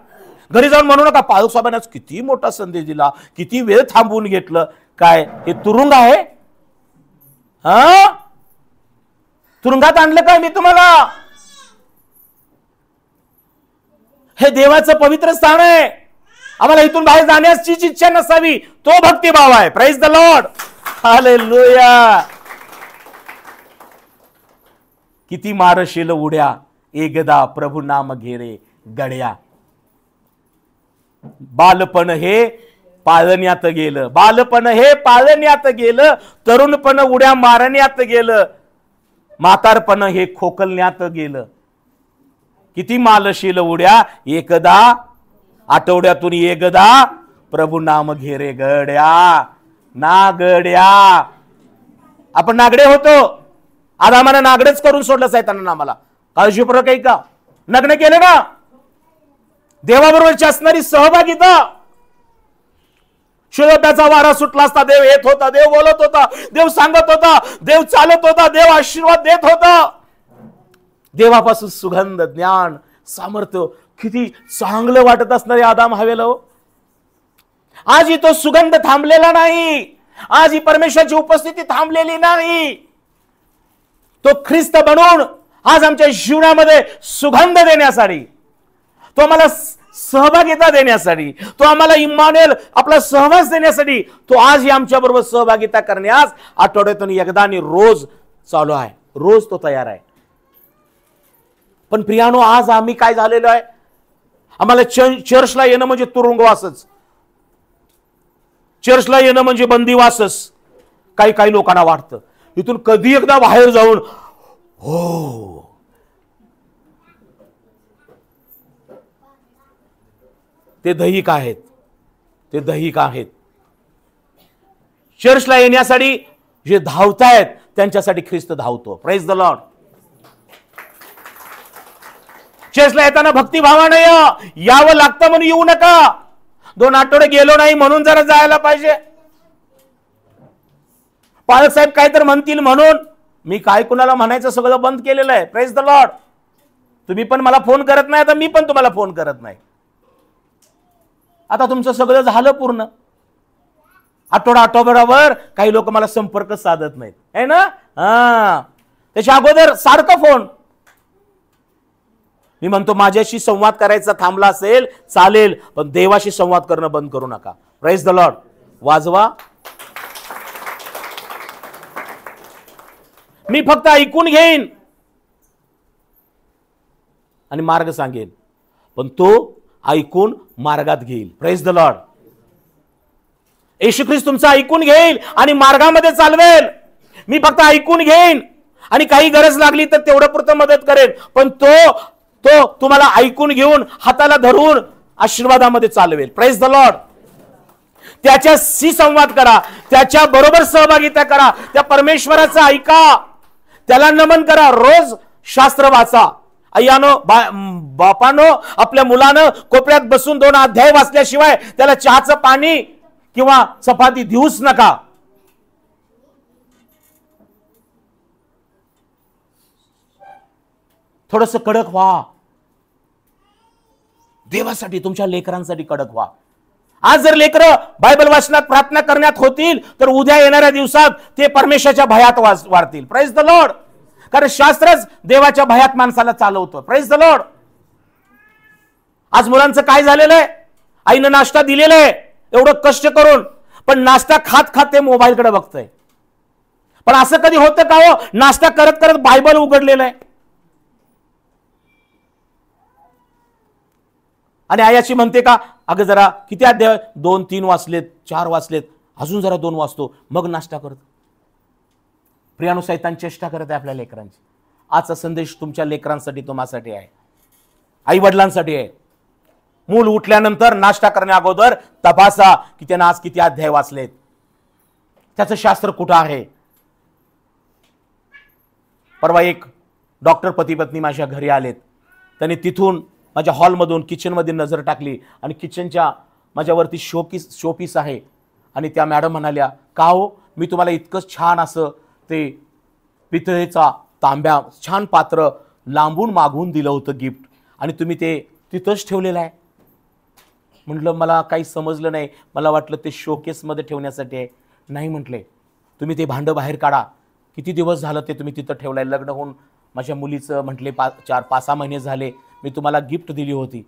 घरी जाऊन म्हणू नका पाळू साहेबांना किती मोठा संदेश दिला, किती वेळ थांबवून घेतलं. काय हे तुरुंग आहे? हा, तुरुंगात आणलं काय मी तुम्हाला? हे देवाचं पवित्र स्थान आहे. आम्हाला इथून बाहेर जाण्याची इच्छा नसावी, तो भक्तिभाव आहे. Praise the Lord, hallelujah. किती मारशील उड्या, एकदा प्रभू नाम घेरे गड्या. बालपण हे पाळण्यात गेलं, बालपण हे पाळण्यात गेलं, तरुणपण उड्या मारण्यात गेलं, म्हातारपण हे खोकलण्यात गेलं. किती मालशील उड्या, एकदा आठवड्यातून एकदा प्रभू नाम घेरे गड्या. ना गड्या, आपण नागडे होतो. आदामाने नागडेच करून सोडलं सैतानानं आम्हाला. काळजीपूर्वक आहे का? नग्न केलं ना. देवाबरोबरची असणारी सहभागिता. शुद्धताचा वारा सुटला असता देव येत होता, देव बोलत होता, देव सांगत होता, देव चालत होता, देव आशीर्वाद देत होता. देवापासून सुगंध, ज्ञान, सामर्थ्य, किती चांगलं वाटत असणारे आदाम हवेला हो. आज ही तो सुगंध थांबलेला नाही. आज ही परमेश्वराची उपस्थिती थांबलेली नाही. तो ख्रिस्त बनून आज आमच्या जीवनामध्ये सुगंध देण्यासाठी, तो आम्हाला सहभागिता देण्यासाठी, तो आम्हाला इम्मानुएल आपला सहवास देण्यासाठी, तो आजही आमच्या बरोबर सहभागिता करण्यास आठवड्यातून एकदा आणि रोज चालू आहे. रोज तो तयार आहे. पण प्रियानो, आज आम्ही काय झालेलो आहे? आम्हाला चर्चला येणं म्हणजे तुरुंगवासच, चर्चला येणं म्हणजे बंदिवासच. काही काही लोकांना वाटतं इथून कधी एकदा बाहेर जाऊन हो. ते दैहिक आहेत, ते दैहिक आहेत. चर्चला येण्यासाठी जे धावतायत त्यांच्यासाठी ख्रिस्त धावतो. Praise the Lord. चर्चला येताना भक्तिभावाने यावं लागतं म्हणून येऊ नका. 2 आठवडे गेलो नाही म्हणून जरा जायला पाहिजे. पालक साहेब काय तर म्हणतील म्हणून मी काय कुणाला म्हणायचं सगळं बंद केलेलं आहे. Praise the Lord. तुम्ही पण मला फोन करत नाही, आता मी पण तुम्हाला फोन करत नाही. आता तुमचं सगळं झालं पूर्ण. आठवड्यावर काही लोक मला संपर्क साधत नाहीत, है ना. त्याच्या अगोदर सारखं फोन. मी म्हणतो माझ्याशी संवाद करायचा थांबला असेल चालेल, पण देवाशी संवाद करणं बंद करू नका. Praise the Lord. वाजवा. मी फक्त ऐकून घेईन आणि मार्ग सांगेन, पण तो ऐकून मार्गात घेईल. Praise the lord. येशू ख्रिस्त तुमचं ऐकून घेईल आणि मार्गामध्ये चालवेल. मी फक्त ऐकून घेईन आणि काही गरज लागली तर तेवढं पुरतं मदत करेन, पण तो तुम्हाला ऐकून घेऊन हाताला धरून आशीर्वादामध्ये चालवेल. Praise the lord. त्याच्याशी संवाद करा, त्याच्या बरोबर सहभागिता करा, त्या परमेश्वराचं ऐका, त्याला नमन करा. रोज शास्त्र वाचा. अय्यानो, बापानो, आपल्या मुलानं कोपऱ्यात बसून 2 अध्याय वाचल्याशिवाय त्याला चहाचं पाणी किंवा चपाती देऊच नका. थोडस कडक व्हा. देवासाठी, तुमच्या लेकरांसाठी कडक व्हा. आज जर लेकरं बायबल वाचनात, प्रार्थना करण्यात होतील तर उद्या येणाऱ्या दिवसात ते परमेश्वराच्या भयात वाढतील. Praise the Lord. कारण शास्त्रच देवाच्या भयात माणसाला चालवतं. Praise the Lord. आज मुलांचं काय झालेलं आहे? आईनं नाश्ता दिलेला आहे एवढं कष्ट करून, पण नाश्ता खात खात ते मोबाईलकडे बघतंय. पण असं कधी होतं का हो, नाश्ता करत करत बायबल उघडलेलं आहे आणि आयाची म्हणते का, अगं जरा किती अध्याय, 2-3 वाचलेत, 4 वाचलेत, अजून जरा 2 वाचतो मग नाश्ता करतो. प्रियानो, सैतान चेष्टा करत आहे आपल्या लेकरांची. आजचा संदेश तुमच्या लेकरांसाठी, तुम्हासाठी आहे, आई वडिलांसाठी आहे. मूल उठल्यानंतर नाश्ता करण्या अगोदर तपासा की त्यानं आज किती अध्याय वाचलेत, त्याचं शास्त्र कुठं आहे. परवा एक डॉक्टर पती पत्नी माझ्या घरी आलेत. त्यांनी तिथून माझ्या हॉलमधून किचनमध्ये नजर टाकली आणि किचनच्या माझ्यावरती शोपीस आहे आणि त्या मॅडम म्हणाल्या, का हो, मी तुम्हाला इतकं छान असं ते पितळेचा तांब्या छान पात्र लांबून मागवून दिलं होतं गिफ्ट आणि तुम्ही ते तिथंच ठेवलेलं आहे. म्हटलं मला काही समजलं नाही, मला वाटलं ते शोकेसमध्ये ठेवण्यासाठी आहे. नाही म्हटले, तुम्ही ते भांडं बाहेर काढा, किती दिवस झालं ते तुम्ही तिथं ठेवलाय? लग्न होऊन माझ्या मुलीचं म्हटले 4-5-6 महिने झाले, मी तुम्हाला गिफ्ट दिली होती,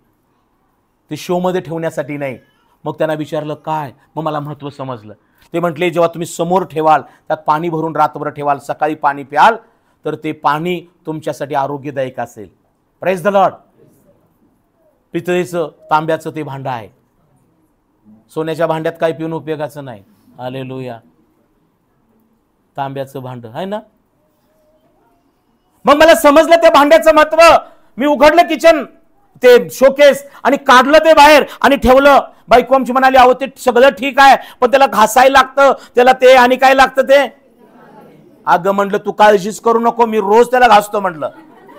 ते शोमध्ये ठेवण्यासाठी नाही. मग त्यांना विचारलं काय? मग मला महत्त्व समजलं. ते म्हटले जेव्हा तुम्ही समोर ठेवाल, त्यात पाणी भरून रात्रभर ठेवाल, सकाळी पाणी प्याल, तर ते पाणी तुमच्यासाठी आरोग्यदायक असेल. Praise the lord. पितळेचं तांब्याचं ते भांडं आहे, सोन्याच्या भांड्यात काही पिऊन उपयोगाचं नाही. हालेलुया. तांब्याचं भांड आहे ना. मग मला समजलं त्या भांड्याचं महत्व. मी उघडलं किचन ते शोकेस आणि काढलं ते बाहेर आणि ठेवलं. बायको आमची म्हणाली अहो ते सगळं ठीक आहे, पण त्याला घासायला लागतं, त्याला ते आणि काय लागतं ते. अगं म्हटलं तू काळजीच करू नको, मी रोज त्याला घासतो म्हटलं.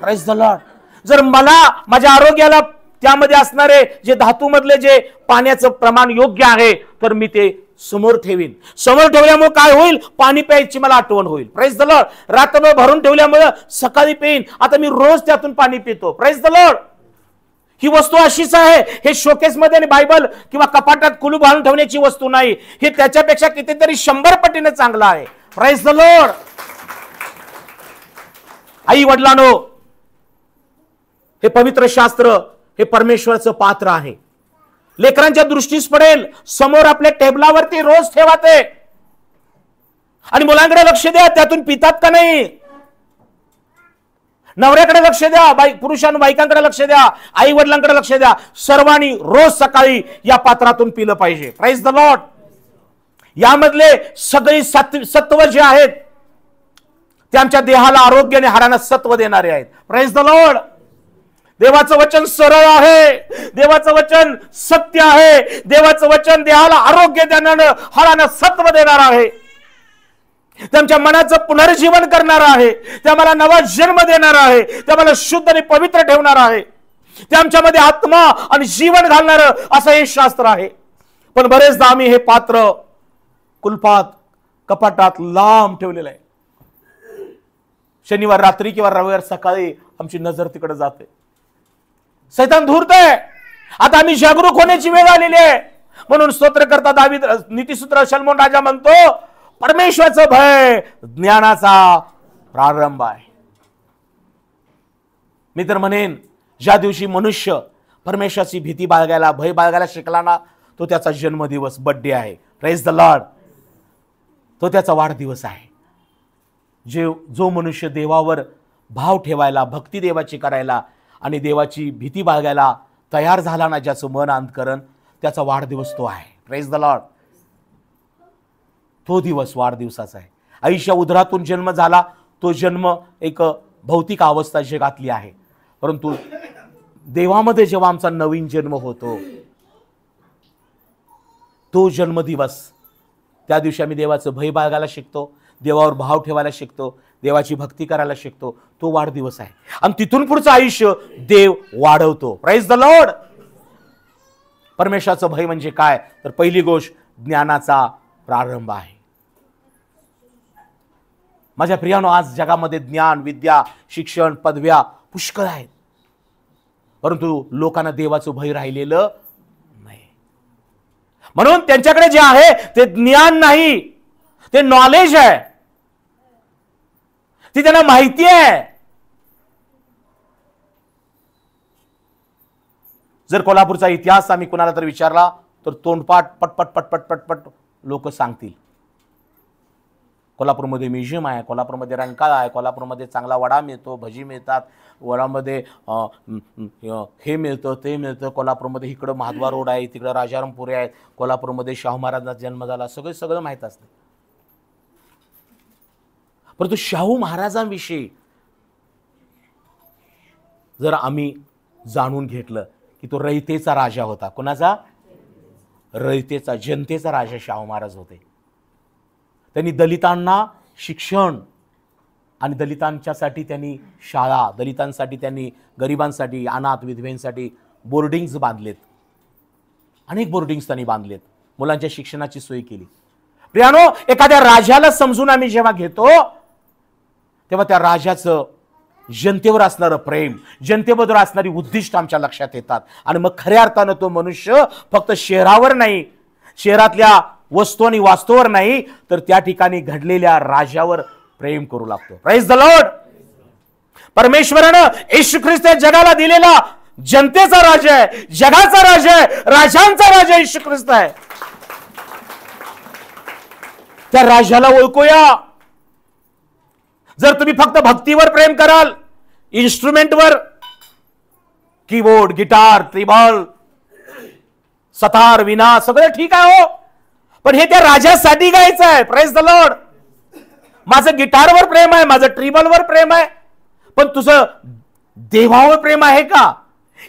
Praise the Lord. जर मला माझ्या आरोग्याला त्यामध्ये असणारे जे धातू मधले जे पाण्याचं प्रमाण योग्य आहे, तर मी ते समोर ठेवीन. समोर ठेवल्यामुळे काय होईल? पाणी प्यायची मला आठवण होईल. Praise the Lord. रात्रभर भरून ठेवल्यामुळे सकाळी पेईन. आता मी रोज त्यातून पाणी पितो. Praise the lord. ही वस्तू अशीच आहे. हे शोकेसमध्ये आणि बायबल किंवा कपाटात कुलूप घालून ठेवण्याची वस्तू नाही. हे त्याच्यापेक्षा कितीतरी 100 पटीने चांगलं आहे. Praise the lord. आई वडिलांनो, हे पवित्र शास्त्र हे परमेश्वराचं पात्र आहे. लेकरांच्या दृष्टीस पडेल, समोर आपल्या टेबलावरती रोज ठेवा ते. आणि मुलांकडे लक्ष द्या, त्यातून पितात का नाही. नवऱ्याकडे लक्ष द्या, पुरुषांनी बायकांकडे लक्ष द्या, आई वडिलांकडे लक्ष द्या. सर्वांनी रोज सकाळी या पात्रातून पिलं पाहिजे. Praise the Lord. यामधले सगळे सत्व जे आहेत ते आमच्या देहाला आरोग्य आणि हाडांना सत्व देणारे आहेत. Praise the Lord. देवाचं वचन सरळ आहे, देवाचं वचन सत्य आहे, देवाचं वचन देहाला आरोग्य देणारं, हाडांना सत्व देणार आहे, त्यांच्या मनाचं पुनर्जीवन करणार आहे, त्या मला नवा जन्म देणार आहे, त्या मला शुद्ध आणि पवित्र ठेवणार आहे, ते आमच्यामध्ये आत्मा आणि जीवन घालणारं असं हे शास्त्र आहे. पण बरेचदा आम्ही हे पात्र कुलपात कपाटात लांब ठेवलेलं आहे. शनिवार रात्री किंवा रविवार सकाळी आमची नजर तिकडे जाते. सैतान धूर्तय. आता आम्ही जागरूक होण्याची वेळ आलेली आहे. म्हणून स्तोत्रकर्ता दावीद नीतिसूत्र शलोमोन राजा म्हणतो, परमेश्वराचं भय ज्ञानाचा प्रारंभ आहे. मी तर म्हणेन, ज्या दिवशी मनुष्य परमेश्वराची भीती बाळगायला, भय बाळगायला शिकला ना, तो त्याचा जन्मदिवस, बर्थडे आहे. Praise the Lord. तो त्याचा वाढदिवस आहे. जो मनुष्य देवावर भाव ठेवायला, भक्ती देवाची करायला आणि देवाची भीती बाळगायला तयार झाला ना, ज्याचं मन अंतकरण, त्याचा वाढदिवस तो आहे. Praise the Lord. तो दिवस वाढदिवसाचा आहे. आईच्या उदरातून जन्म झाला, तो जन्म एक भौतिक अवस्था जगातली आहे. परंतु देवामध्ये जेव्हा आमचा नवीन जन्म होतो, तो जन्मदिवस, त्या दिवशी आम्ही देवाचं भय बाळगायला शिकतो, देवावर भाव ठेवायला शिकतो, देवाची भक्ती करायला शिकतो. तो वाढदिवस आहे. आणि तिथून पुढचं आयुष्य देव वाढवतो. Praise the Lord. परमेश्वराचं भय म्हणजे काय? तर पहिली गोष्ट ज्ञानाचा प्रारंभ आहे. माझ्या प्रियानो, आज जगामध्ये ज्ञान, विद्या, शिक्षण, पदव्या पुष्कळ आहेत, परंतु लोकांना देवाचं भय राहिलेलं नाही. म्हणून त्यांच्याकडे जे आहे ते ज्ञान नाही, ते नॉलेज आहे, ती त्यांना माहिती आहे. जर कोल्हापूरचा इतिहास आम्ही कुणाला तर विचारला तर तोंडपाठ पटपट पटपट पटपट लोक सांगतील. कोल्हापूरमध्ये म्युझियम आहे, कोल्हापूरमध्ये रंकाळा आहे, कोल्हापूरमध्ये चांगला वडा मिळतो, भजी मिळतात, वडामध्ये हे मिळतं ते मिळतं, कोल्हापूरमध्ये इकडं महाद्वार रोड आहे, तिकडं राजारामपुरी आहे, कोल्हापूरमध्ये शाहू महाराजांचा जन्म झाला, सगळं माहीत असतं. परंतु शाहू महाराजांविषयी जर आम्ही जाणून घेतलं की तो रयतेचा राजा होता. कोणाचा? रयतेचा, जनतेचा राजा शाहू महाराज होते. त्यांनी दलितांना शिक्षण आणि दलितांच्यासाठी त्यांनी शाळा, दलितांसाठी त्यांनी, गरिबांसाठी, अनाथ विधवेंसाठी बोर्डिंग्स बांधलेत. अनेक बोर्डिंग्स त्यांनी बांधलेत, मुलांच्या शिक्षणाची सोय केली. प्रियानो, एखाद्या राजाला समजून आम्ही जेव्हा घेतो तेव्हा त्या राजाचं जनतेवर असणारं प्रेम, जनतेबद्दल असणारी उद्दिष्ट आमच्या लक्षात येतात. आणि मग खऱ्या अर्थानं तो मनुष्य फक्त शहरावर नाही, शहरातल्या वस्तू आणि वास्तूवर नाही, तर त्या ठिकाणी घडलेल्या राजावर प्रेम करू लागतो. Praise the lord. परमेश्वरानं येशू ख्रिस्त जगाला दिलेला जनतेचा राजा आहे, जगाचा राजा आहे, राजांचा राजा येशू ख्रिस्त आहे. त्या राजाला ओळखूया. जर तुम्ही फक्त भक्तीवर प्रेम कराल, इन्स्ट्रुमेंटवर, कीबोर्ड, गिटार, ट्रिबल, सतार, विना सगळं ठीक आहे हो, पण हे त्या राजासाठी गायचं आहे. Praise the Lord. माझं गिटारवर प्रेम आहे, माझं ट्रिबलवर प्रेम आहे, पण तुझं देवावर प्रेम आहे का?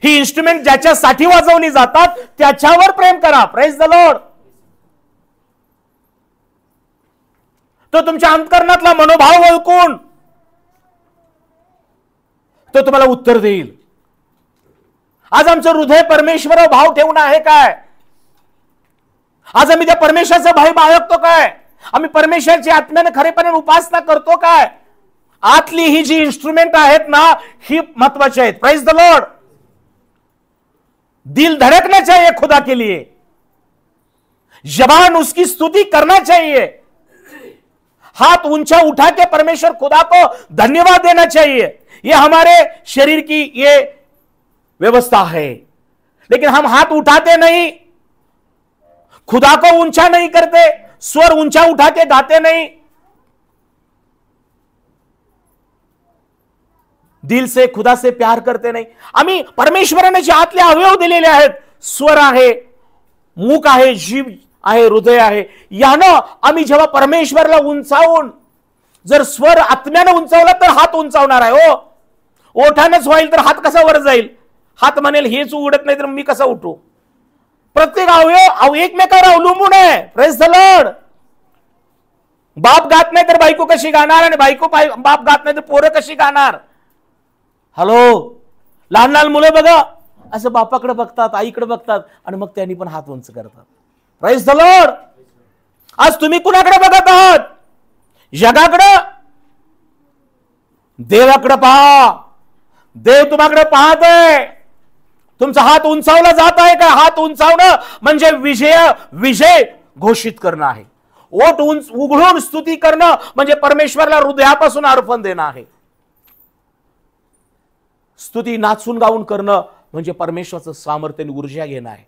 ही इन्स्ट्रुमेंट ज्याच्यासाठी वाजवली जातात त्याच्यावर प्रेम करा. Praise the Lord. तो तुमच्या अंतकरणातला मनोभाव ओळखून तो तुम्हाला उत्तर देईल. आज आमचं हृदय परमेश्वरावर भाव ठेवणं आहे काय? आज आम्ही त्या परमेश्वराचा भय बाळगतो काय? आम्ही परमेश्वराची आत्म्याने खरेपणाने उपासना करतो काय? आतली ही जी इन्स्ट्रुमेंट आहेत ना, ही महत्वाची आहेत. Praise the Lord. दिल धड़कना चाहिए खुदा के लिए, जबान उसकी स्तुति करना चाहिए, हाथ ऊंचा उठा के परमेश्वर खुदा को धन्यवाद देना चाहिए. ये हमारे शरीर की ये व्यवस्था है, लेकिन हम हाथ उठाते नहीं, खुदा को ऊंचा नहीं करते, स्वर ऊंचा उठा के गाते नहीं, दिल से खुदा से प्यार करते नाही. आम्ही परमेश्वराने जे आतले अवयव दिलेले आहेत, स्वर आहे, मुख आहे, जीभ आहे, हृदय आहे, यानं आम्ही जेव्हा परमेश्वराला उंचावून, जर स्वर आत्म्यानं उंचावला तर हात उंचावणार आहे हो. ओठानेच होईल तर हात कसा वर जाईल? हात म्हणेल हेच उघडत नाही तर मी कसा उठू? प्रत्येक अवयव एकमेकावर अवलंबून आहे. Praise the Lord. बाप गात नाही तर बायको कशी गाणार, आणि बायको बाप गात नाही तर पोरं कशी गाणार? हॅलो. लहान लहान मुलं बघा, असं बापाकडे बघतात, आईकडे बघतात, आणि मग त्यांनी पण हात उंच करतात. Praise the Lord. आज तुम्ही कुणाकडे बघत आहात? जगाकडे? देवाकडे पहा. देव तुम्हाकडे पाहत आहे. तुमचा हात उंचावला जात आहे का? हात उंचावणं म्हणजे विजय घोषित करणं आहे. ओठ उघडून स्तुती करणं म्हणजे परमेश्वराला हृदयापासून अर्पण देणं आहे. स्तुती नाचून गाऊन करणं म्हणजे परमेश्वराचं सामर्थ्य आणि ऊर्जा घेणं आहे.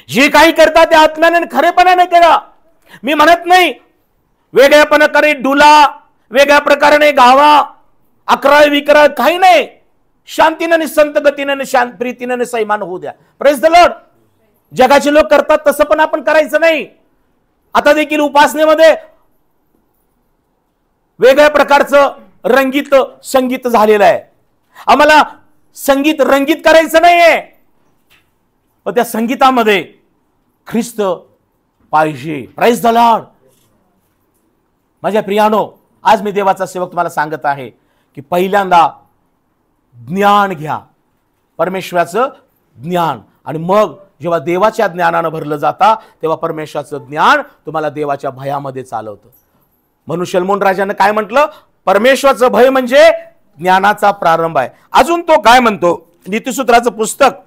जे काही करता ते आत्म्याने खरेपणाने करा. मी म्हणत नाही वेगळ्यापणा करे, डुला, वेगळ्या प्रकाराने गावा, अकराळ विकराळ, काही नाही. शांतीने आणि संत गतीने, शांत प्रीतीने सैमान होऊ द्या. Praise the Lord. जगाचे लोक करतात तसं पण आपण करायचं नाही. आता देखील उपासनेमध्ये वेगळ्या प्रकारचं रंगीत संगीत झालेलं आहे. आम्हाला संगीत रंगीत करायचं नाहीये, पण त्या संगीतामध्ये ख्रिस्त पाहिजे. Praise the Lord. माझ्या प्रियानो, आज मी देवाचा सेवक तुम्हाला सांगत आहे की पहिल्यांदा ज्ञान घ्या, परमेश्वराचं ज्ञान, आणि मग जेव्हा देवाच्या ज्ञानानं भरलं जाता तेव्हा परमेश्वराचं ज्ञान तुम्हाला देवाच्या भयामध्ये चालवतं. म्हणून शलोमोन राजाने काय म्हटलं? परमेश्वराचं भय म्हणजे ज्ञानाचा प्रारंभ आहे. अजून तो काय म्हणतो? नीतिसूत्राचं पुस्तक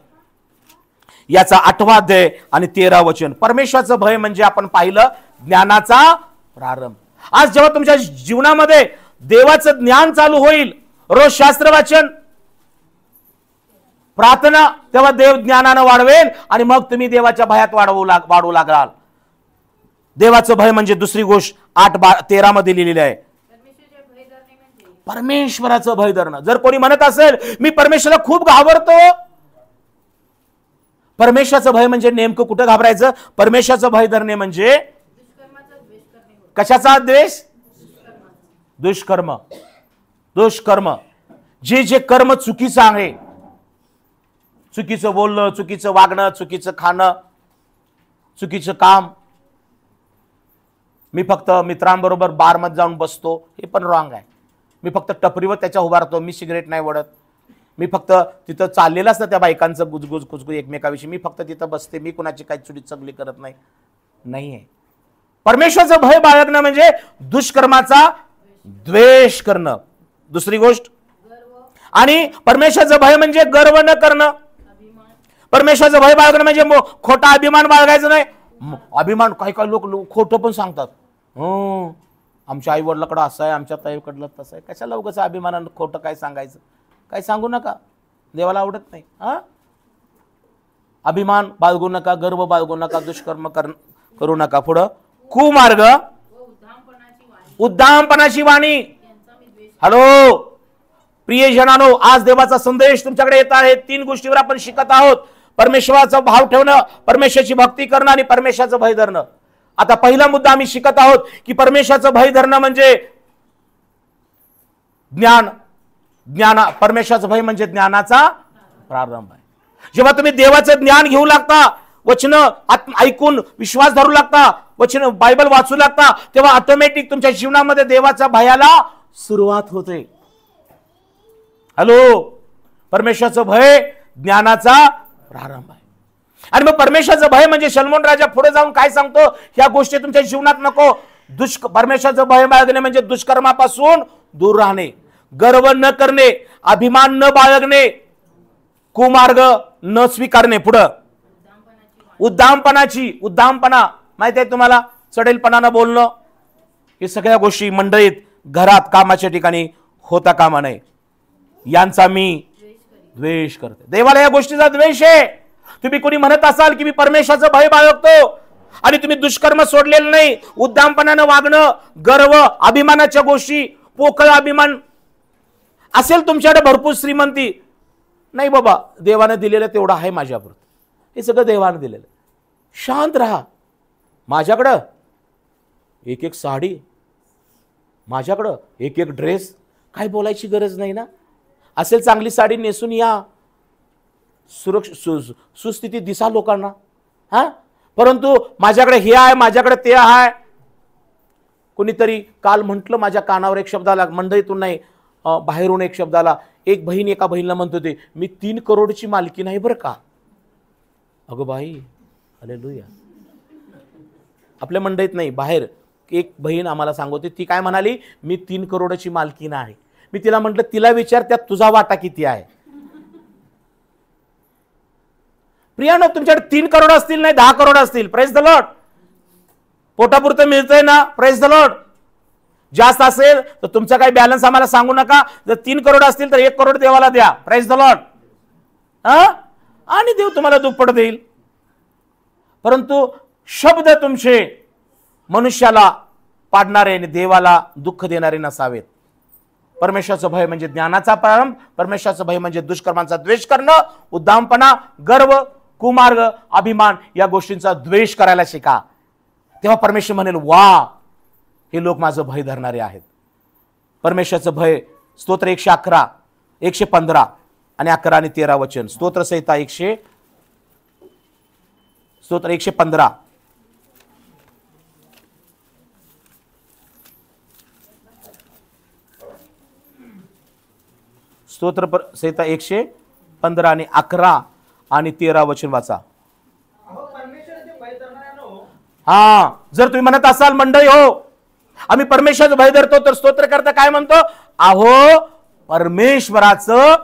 याचा 8वा अध्याय आणि 13 वचन. परमेश्वराचं भय म्हणजे आपण पाहिलं ज्ञानाचा प्रारंभ. आज जेव्हा तुमच्या जीवनामध्ये देवाचं ज्ञान चालू होईल, रोज शास्त्र वाचन, प्रार्थना, तेव्हा देव ज्ञानानं वाढवेल आणि मग तुम्ही देवाच्या भयात वाढू लागाल. देवाचं भय म्हणजे दुसरी गोष्ट 8:13 मध्ये लिहिलेली आहे. परमेश्वराचं भय धरणं. जर कोणी म्हणत असेल मी परमेश्वराला खूप घाबरतो, परमेश्वराचं भय म्हणजे नेमकं कुठं घाबरायचं? परमेश्वराचं भय धरणे म्हणजे कशाचा द्वेष? दुष्कर्म. दुष्कर्म, जे जे कर्म चुकीचं आहे, चुकीचं बोलणं, चुकीचं वागणं, चुकीचं खाणं, चुकीचं काम. मी फक्त मित्रांबरोबर बारमध्ये जाऊन बसतो, हे पण रॉंग आहे. मी फक्त टपरीवर त्याच्या उभारतो, मी सिगरेट नाही ओढत. मी फक्त तिथं चाललेलं असतं त्या बायकांचं गुजगुज कुजगुज एकमेकाविषयी, मी फक्त तिथं बसते, मी कुणाची काही चुडी चगली करत नाही. नाहीये. परमेश्वराचं भय बाळगणं म्हणजे दुष्कर्माचा द्वेष करणं. दुसरी गोष्ट, आणि परमेश्वराचं भय म्हणजे गर्व न करणं. परमेश्वराचं भय बाळगणं म्हणजे खोटा अभिमान बाळगायचं नाही. अभिमान, काही काही लोक खोटं पण सांगतात. आमच्या आई वडिलाकडं असं आहे, आमच्या ताईकडलं तसं आहे. कशाला उगाच अभिमानानं खोटं काय सांगायचं? काय सांगू नका, देवाला आवडत नाही. अभिमान बाळगू नका, गर्व बाळगू नका, दुष्कर्म करू नका. पुढं कुमार्ग, उद्दामपणाची वाणी. हॅलो प्रियजनानो, आज देवाचा संदेश तुमच्याकडे येत आहे. 3 गोष्टीवर आपण शिकत आहोत. परमेश्वराचा भाव ठेवणं, परमेश्वराची भक्ती करणं आणि परमेश्वराचं भय धरणं. आता पहिला मुद्दा आम्ही शिकत आहोत की परमेश्वराचं भय धरणं म्हणजे ज्ञान. परमेश्वराचं भय म्हणजे ज्ञानाचा प्रारंभ आहे. जेव्हा तुम्ही देवाचं ज्ञान घेऊ लागता, वचन ऐकून विश्वास धरू लागता, वचन बायबल वाचू लागता, तेव्हा ऑटोमॅटिक तुमच्या जीवनामध्ये देवाच्या भयाला सुरुवात होते. हॅलो, परमेश्वराचं भय ज्ञानाचा प्रारंभ आहे. आणि मग परमेश्वराचं भय म्हणजे सलोमन राजा पुढे जाऊन काय सांगतो, ह्या गोष्टी तुमच्या जीवनात नको. परमेश्वराचं भय बाळगणे म्हणजे दुष्कर्मापासून दूर राहणे, गर्व न करणे, अभिमान न बाळगणे, कुमार्ग न स्वीकारणे. पुढं उद्दामपणा माहिती आहे तुम्हाला, चढेलपणानं बोलणं. हे सगळ्या गोष्टी मंडळीत, घरात, कामाच्या ठिकाणी होता कामा नये. यांचा मी द्वेष करते. देवाला या गोष्टीचा द्वेष आहे. तुम्ही कोणी म्हणत असाल की मी परमेश्वराचं भय बाळगतो आणि तुम्ही दुष्कर्म सोडलेलं नाही, उद्दामपणानं वागणं, गर्व, अभिमानाच्या गोष्टी, पोकळ अभिमान असेल तुमच्याकडे, भरपूर श्रीमंती नाही बाबा, देवानं दिलेलं तेवढं आहे माझ्यापुरतं, हे सगळं देवानं दिलेलं. शांत राहा. माझ्याकडं एक साडी, माझ्याकडं एक ड्रेस, काय बोलायची गरज नाही ना. असेल चांगली साडी नेसून या, सुस्थितीत दिसा लोकांना. परंतु माझ्याकडे हे आहे, माझ्याकडे ते आहे. कोणीतरी काल म्हटलं माझ्या कानावर एक शब्दाला, मंडईतून नाही बाहेरून एक शब्दाला, एक बहीण एका बहिणीला म्हणत होते मी 3 करोडची मालकी नाही बरं का. अगं बाई, हालेलुया. आपल्या मंडईत नाही, बाहेर एक बहीण आम्हाला सांगते, ती काय म्हणाली, मी 3 करोडची मालकी नाही. मी तिला म्हटलं तिला विचार त्यात तुझा वाटा किती आहे. प्रियानो, तुमच्याकडे 3 करोड असतील नाही 10 करोड असतील, प्रेज द लॉर्ड, पोटापुरतं मिळतंय ना, प्रेज द लॉर्ड. जास्त असेल तर तुमचा काही बॅलन्स आम्हाला सांगू नका. जर 3 करोड असतील तर 1 करोड देवाला द्या, प्रेज द लॉर्ड. आणि देव तुम्हाला दुप्पट देईल. परंतु शब्द तुमचे मनुष्याला पाडणारे आणि देवाला दुःख देणारे नसावेत. परमेश्वराचं भय म्हणजे ज्ञानाचा प्रारंभ. परमेश्वराचं भय म्हणजे दुष्कर्मांचा द्वेष करणं, उद्दामपणा, गर्व, कुमार्ग, अभिमान या गोष्टींचा द्वेष करायला शिका. तेव्हा परमेश्वर म्हणेल वा, हे लोक माझं भय धरणारे आहेत. परमेश्वराचं भय, स्तोत्र 111, 115 आणि 11 आणि 13 वचन. स्तोत्र संहिता 115. स्तोत्र संहिता 115 आणि 11 आणि 13 वचन वाचा. जर तुम्ही म्हणत असाल मंडळी हो आम्ही परमेश्वराचं भय धरतो, तर स्तोत्रकर्ता काय म्हणतो, अहो परमेश्वराचं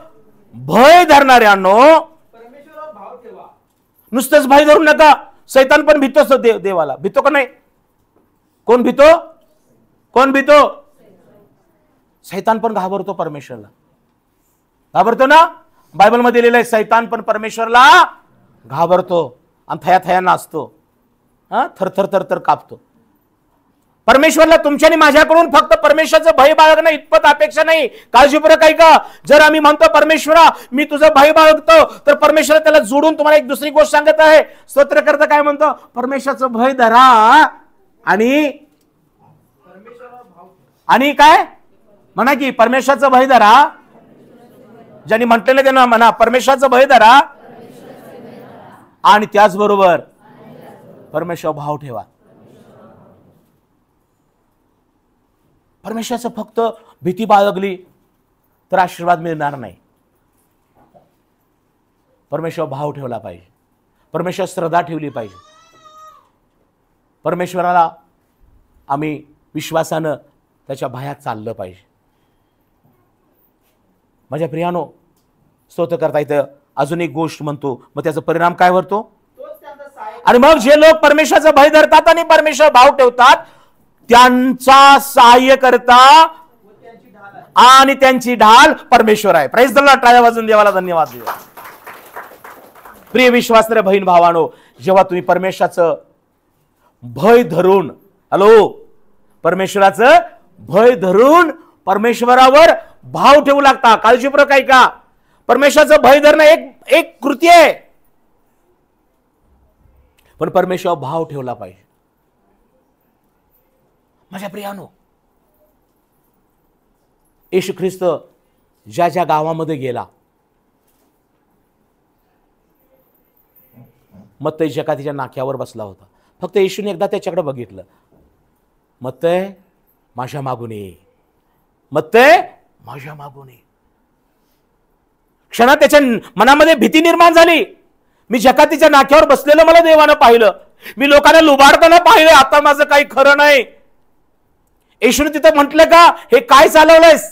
भय धरणाऱ्यांनो परमेश्वरावर भाव ठेवा. नुसतंच भय धरू नका. सैतान पण भीतोच देवाला. भीतो का नाही? कोण भीतो? सैतान पण घाबरतो परमेश्वरला. घाबरतो ना. बायबल मध्ये लिहिलंय आहे सैतान पण परमेश्वरला घाबरतो आणि थया नाचतो, थरथर थरथर कापतो. परमेश्वरला तुमच्यानी माझ्याकडून फक्त परमेश्वराचं भय बाळगणं इतपत अपेक्षा नाही. काळजीपूर्वक ऐका. जर आम्ही म्हणतो परमेश्वरा मी तुझं भय बाळगतो, तर परमेश्वर त्याला जोडून तुम्हाला एक दुसरी गोष्ट सांगत आहे. स्तोत्रकर्ता काय म्हणतो, परमेश्वराचं भय धरा आणि काय म्हणा की परमेश्वराचं भय धरा. ज्यांनी म्हटलेलं त्यांना म्हणा परमेश्वराचं भय धरा आणि त्याचबरोबर परमेश्वर भाव ठेवा. परमेश्वराचं फक्त भीती बाळगली तर आशीर्वाद मिळणार नाही. परमेश्वर भाव ठेवला पाहिजे. परमेश्वर श्रद्धा ठेवली पाहिजे. परमेश्वराला आम्ही विश्वासानं त्याच्या भयात चाललं पाहिजे. माझ्या प्रियानो, स्तोत्र करता इथं अजून एक गोष्ट म्हणतो, मग त्याचा परिणाम काय होतो. आणि मग जे लोक परमेश्वराचं भय धरतात आणि परमेश्वर भाव ठेवतात त्यांचा सहाय्य करता आणि त्यांची ढाल परमेश्वर आहे. Praise the Lord. टाळ्या वाजून देवाला धन्यवाद देऊया. प्रिय विश्वासणारे बहीण भावानो, जेव्हा तुम्ही परमेश्वराचं भय धरून, हॅलो, परमेश्वराचं भय धरून परमेश्वरावर भाव ठेवू लागता. काळजीपूर्वक ऐका. परमेश्वराचं भय धरणं एक कृती आहे, पण परमेश्वरावर भाव ठेवला पाहिजे. माझ्या प्रियानो, येशू ख्रिस्त ज्या ज्या गावामध्ये गेला, मत्तई जकातीच्या नाक्यावर बसला होता. फक्त येशूने एकदा त्याच्याकडे बघितलं. मत्तई, माझ्या मागून ये. मत्तई, माझ्या मागून ये. क्षणात त्याच्या मनामध्ये भीती निर्माण झाली. मी जकातीच्या नाक्यावर बसलेलं मला देवानं पाहिलं. मी लोकांना लुबाडताना पाहिलं. आता माझं काही खरं नाही. येशूने तिथं म्हटलं का, हे काय चालवलंयस?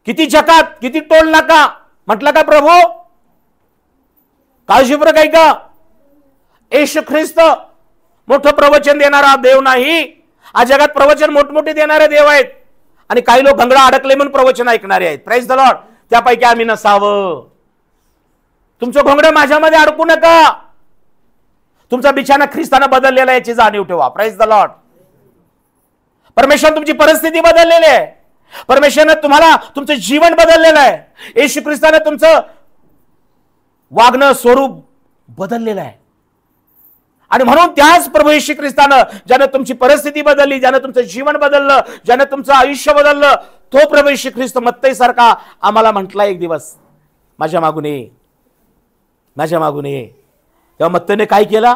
किती जकात, किती टोल नाका म्हटलं का प्रभू? काळजीपूर्वक ऐका. येशू ख्रिस्त मोठं प्रवचन देणारा देव नाही. आज जगात प्रवचन मोठमोठे देणारे देव आहेत, आणि काही लोक घंगडा अडकले म्हणून प्रवचन ऐकणारे आहेत. Praise the Lord. त्यापैकी आम्ही नसावं. तुमचं घोंगडं माझ्यामध्ये अडकू नका. तुमचा बिछाना ख्रिस्तानं बदललेला याची जाणीव ठेवा. Praise the Lord. परमेश्वर तुमची परिस्थिती बदललेली आहे. परमेश्वराने तुम्हाला तुमचं जीवन बदललेलं आहे. येशू ख्रिस्ताने तुमचं वागणं स्वरूप बदललेलं आहे. आणि म्हणून त्याच प्रभू येशू ख्रिस्तानं ज्यानं तुमची परिस्थिती बदलली, ज्यानं तुमचं जीवन बदललं, ज्यानं तुमचं आयुष्य बदललं, तो प्रभू येशू ख्रिस्त मत्तई सारखा आम्हाला म्हटला एक दिवस, माझ्या मागून ये, माझ्या मागून ये. तेव्हा मत्तईने काय केला?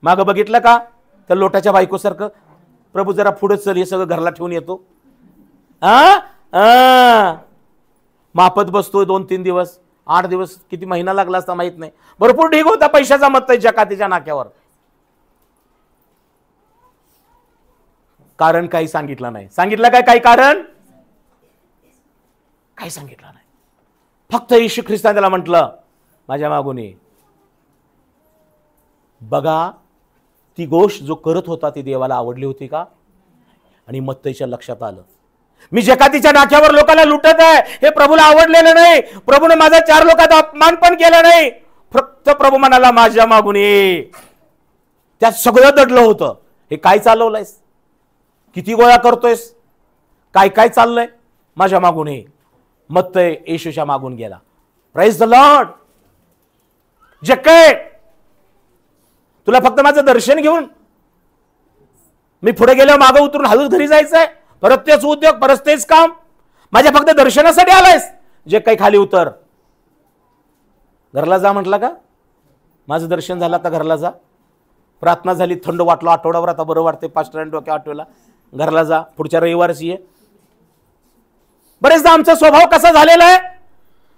मागं बघितलं का? तर लोटाच्या बायकोसारखं, प्रभू जरा पुढे चल, हे सगळं घरला ठेवून येतो. मापत बसतोय 2-3 दिवस, 8 दिवस, किती महिना लागला असता माहित नाही. भरपूर ढीग होता पैशाचा मत्तई जकातीच्या नाक्यावर. कारण काही सांगितलं नाही. सांगितलं काय? काही कारण काही सांगितलं नाही. फक्त येशू ख्रिस्ताने त्याला म्हटलं, माझ्या मागून ये. बघा, ती गोष्ट जो करत होता ती देवाला आवडली होती का? आणि मत्तईच्या लक्षात आलं, मी जकातीच्या नाक्यावर लोकांना लुटत आहे, हे प्रभूला आवडलेलं नाही. प्रभूने माझा 4 लोकांचा अपमान पण केला नाही. फक्त प्रभू म्हणाला, माझ्या मागून ये. त्यात सगळं दडलं होतं. हे काय चालवलंयस? किती गोळा करतोयस? काय काय चाललंय? माझ्या मागून ये. मत्तई येशूच्या मागून गेला. Praise the Lord. जक्के, तुला फक्त माझं दर्शन घेऊन मी पुढे गेल्यावर मागं उतरून हळूच घरी जायचंय? परत तेच उद्योग, परत तेच काम? माझ्या फक्त दर्शनासाठी आलायस? जे काही खाली उतर, घरला जा म्हटला का? माझं दर्शन झालं, आता घरला जा. प्रार्थना झाली, थंड वाटलं, आठवड्यावर आता बरं वाटते, पास्टरांनी डोक्या आठवला, घरला जा, पुढच्या रविवारच ये. बरेचदा आमचा स्वभाव कसा झालेला आहे,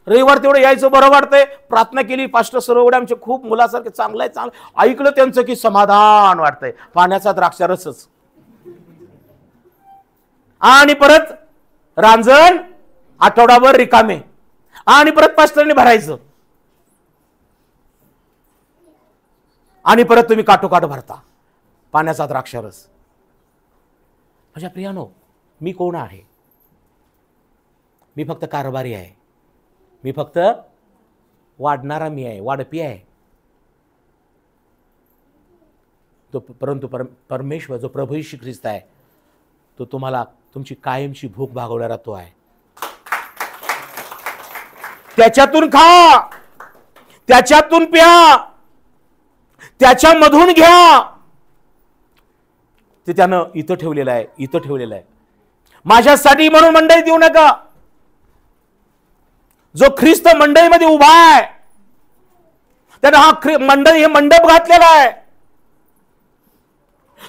रविवार तेवढं यायचं बरं वाटतंय, प्रार्थना केली, पास्टर सरवडे आमचे खूप मुलासारखे, चांगलं आहे, चांगलं ऐकलं त्यांचं की समाधान वाटतंय, पाण्याचा द्राक्षारसच. आणि परत रांजण आठवडाभर रिकामे, आणि परत पास्टरने भरायचं, आणि परत तुम्ही काठोकाठ भरता पाण्याचा द्राक्षारस. माझ्या प्रियानो, मी कोण आहे? मी फक्त कारभारी आहे. मी फक्त वाढणारा मी आहे, वाढपी आहे. तो परंतु परमेश्वर जो प्रभू येशू ख्रिस्त आहे, तो तुम्हाला तुमची कायमची भूक भागवणारा तो आहे. त्याच्यातून खा, त्याच्यातून प्या, त्याच्यामधून घ्या. ते त्यानं इथं ठेवलेलं आहे, इथं ठेवलेलं आहे. माझ्यासाठी म्हणून मंडई देऊ नका. जो ख्रिस्त मंडईमध्ये उभा आहे, त्यानं हा मंडई, हे मंडप घातलेला आहे.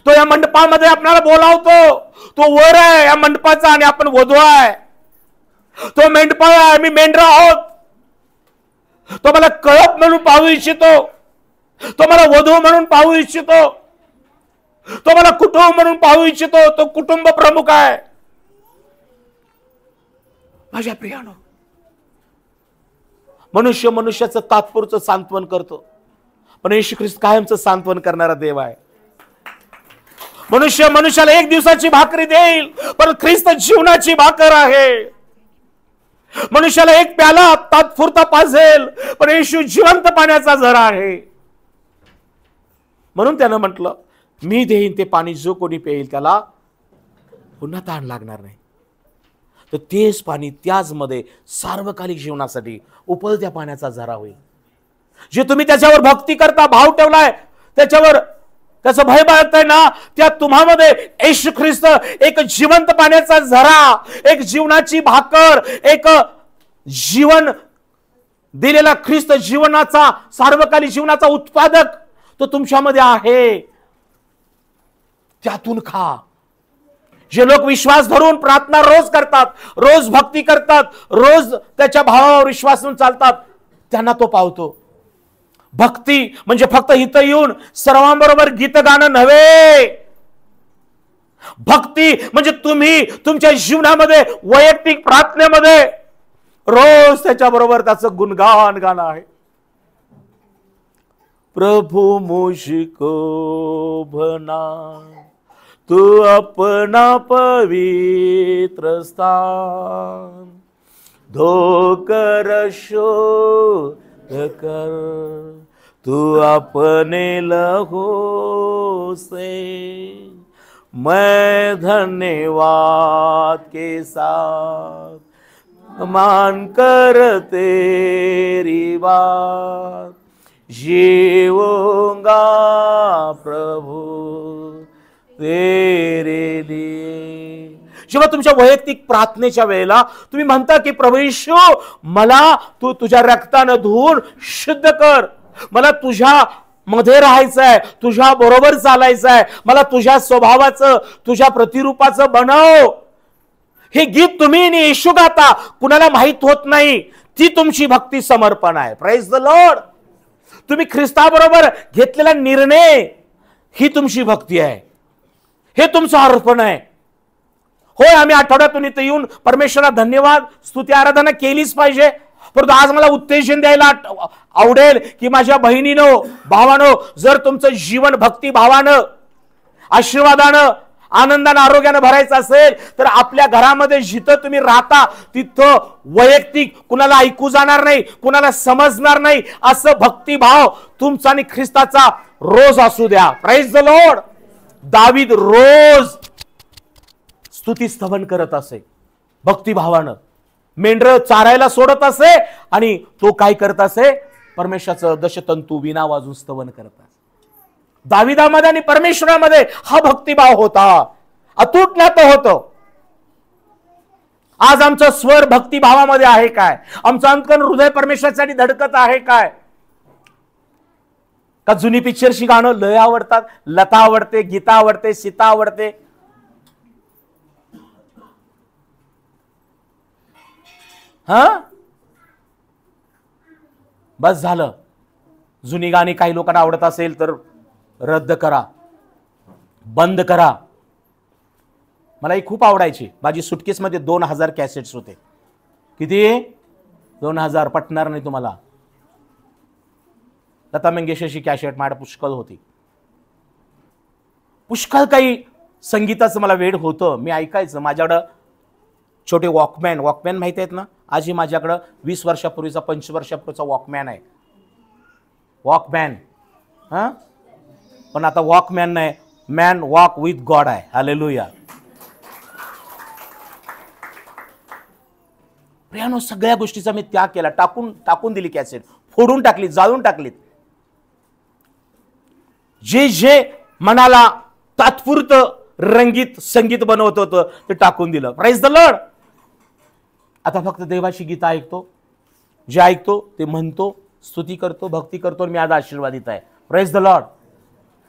तो या मंडपामध्ये आपल्याला बोलावतो. तो वर आहे या मंडपाचा आणि आपण वधू आहे. तो मेंढपाळ आहे, मी मेंढरा आहोत. तो मला कळप म्हणून पाहू इच्छितो. तो मला वधू म्हणून पाहू इच्छितो. तो मला कुटुंब म्हणून पाहू इच्छितो. तो कुटुंब प्रमुख आहे. माझ्या प्रियानो, मनुष्य मनुष्याचं तात्पुरतं सांत्वन करतो. पण येशू ख्रिस्त कायमचं सांत्वन करणारा देव आहे. मनुष्य मनुष्याला एक दिवसाची भाकरी देईल, पण ख्रिस्त जीवनाची भाकर आहे. मनुष्याला एक प्याला तात्पुरता पाजेल, पण येशू जिवंत पाण्याचा झरा आहे. म्हणून त्यानं म्हटलं, मी देईन ते पाणी जो कोणी पेईल त्याला पुन्हा तहान लागणार नाही. तर तेच पाणी त्याच मध्ये सार्वकालिक जीवनासाठी उपलत्या पाण्याचा झरा होईल. जे तुम्ही त्याच्यावर भक्ती करता, भाव ठेवलाय, त्याच्यावर त्याचं भय बाळगताय ना, त्या तुम्हामध्ये येशू ख्रिस्त एक जिवंत पाण्याचा झरा, एक जीवनाची भाकर, एक जीवन दिलेला ख्रिस्त जीवनाचा, सार्वकालिक जीवनाचा उत्पादक तो तुमच्यामध्ये आहे. त्यातून खा. जे लोक विश्वास धरून प्रार्थना रोज करतात, रोज भक्ती करतात, रोज त्याच्या भावावर विश्वासून चालतात, त्यांना तो पावतो. भक्ती म्हणजे फक्त इथं येऊन सर्वांबरोबर गीत गाणं नव्हे. भक्ती म्हणजे तुम्ही तुमच्या जीवनामध्ये वैयक्तिक प्रार्थनेमध्ये रोज त्याच्याबरोबर त्याचं गुणगान गाणं आहे. प्रभु मुझको बना तू अपना पवित्र स्थान, धोकर शोध कर तू अपने लहू से, मैं धन्यवाद के साथ मान कर तेरी बात, जीऊंगा प्रभु तेरे लिए. जेव्हा तुमच्या वैयक्तिक प्रार्थनेच्या वेळेला तुम्ही म्हणता की प्रभू येशू, मला तू तुझ्या रक्तानं धुवून शुद्ध कर, मला तुझ्या मध्ये राहायचं आहे, तुझ्या बरोबर चालायचं आहे, मला तुझ्या स्वभावाचं, तुझ्या प्रतिरूपाचं बनव. हे गीत तुम्ही आणि येशू गाता, कुणाला माहित होत नाही. ती तुमची भक्ती समर्पण आहे. Praise the Lord. तुम्ही ख्रिस्ताबरोबर घेतलेला निर्णय ही तुमची भक्ती आहे, हे तुमचं अर्पण आहे. होय, आम्ही आठवड्यातून इथे येऊन परमेश्वराला धन्यवाद स्तुती आराधना केलीच पाहिजे. परंतु आज मला उत्तेजन द्यायला आवडेल की माझ्या बहिणीनो, भावानो, जर तुमचं जीवन भक्ती भावानं, आशीर्वादानं, आनंदानं, आरोग्यानं भरायचं असेल तर आपल्या घरामध्ये जिथं तुम्ही राहता तिथं वैयक्तिक कुणाला ऐकू जाणार नाही, कुणाला समजणार नाही असं भक्तिभाव तुमचा आणि ख्रिस्ताचा रोज असू द्या. Praise the Lord. दावीद रोज स्तुती स्तवन करत असे भक्तिभावानं. मेंढर चारायला सोडत असे आणि तो काय करत असे, परमेश्वराचं दशतंतू विना वाजून स्तवन करत असे. दाविदामध्ये आणि परमेश्वरामध्ये हा भक्तिभाव होता, अतूट नातं होतं. आज आमचा स्वर भक्तिभावामध्ये आहे काय? आमचं अंतकन हृदय परमेश्वरासाठी धडकत आहे काय? का जुनी पिक्चरची गाणं लय आवडतात, लता आवडते, गीता आवडते, सीता आवडते? हा, बस झालं. जुनी गाणी काही लोकांना आवडत असेल तर रद्द करा, बंद करा. मला ही खूप आवडायची. माझी सुटकेसमध्ये 2000 कॅसेट्स होते. किती? 2000. पटणार नाही तुम्हाला. लता मंगेशकरची कॅसेट माझ्या पुष्कळ होती. पुष्कळ काही संगीताचं मला वेड होतं, मी ऐकायचं. माझ्याकडं छोटे वॉकमॅन माहिती आहेत ना? आजही माझ्याकडं 20 वर्षापूर्वीचा 25 वर्षापूर्वीचा वॉकमॅन आहे. वॉकमॅन. हा, पण आता वॉकमॅन नाही, मॅन वॉक विथ गॉड आहे. हालेलुया. प्रियानो, सगळ्या गोष्टीचा मी त्याग केला. टाकून दिली कॅसेट, फोडून टाकली, जाळून टाकलीत. जे जे मनाला तात्पुरतं रंगीत संगीत बनवत होतं ते टाकून दिलं. Praise the Lord. आता फक्त देवाची गीत ऐकतो, जे ऐकतो ते म्हणतो, स्तुती करतो, भक्ती करतो. मी आज आशीर्वादित आहे. Praise the Lord.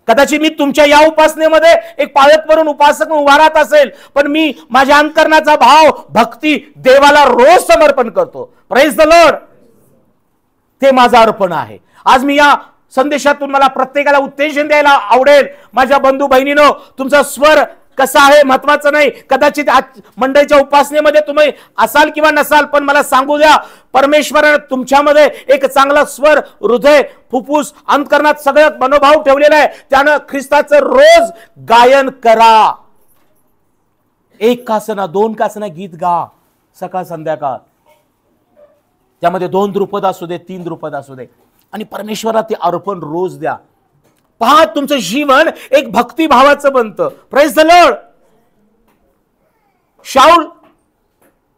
कदाचित मी तुमच्या या उपासनेमध्ये एक पालक म्हणून उपासक उभा राहत असेल, पण मी माझ्या अंतकरणाचा भाव भक्ती देवाला रोज समर्पण करतो. Praise the Lord. ते माझं अर्पण आहे. आज मी या संदेशातून मला प्रत्येकाला उत्तेजन द्यायला आवडेल. माझ्या बंधू बहिणीनो, तुमचा स्वर कसा आहे महत्वाचं नाही. कदाचित आज मंडळीच्या उपासनेमध्ये तुम्ही असाल किंवा नसाल, पण मला सांगू द्या, परमेश्वराने तुमच्यामध्ये एक चांगला स्वर, हृदय, फुफ्फुस, अंतकरणात सगळं मनोभाव ठेवलेला आहे. त्यानं ख्रिस्ताचं रोज गायन करा. 1 का असना 2 का असना गीत गा, सकाळ संध्याकाळ. त्यामध्ये 2 द्रुपद असू दे, 3 द्रुपद असू दे, आणि परमेश्वराला ते अर्पण रोज द्या. पहा, तुमचं जीवन एक भक्तिभावाचं बनतं. Praise the Lord. शाऊल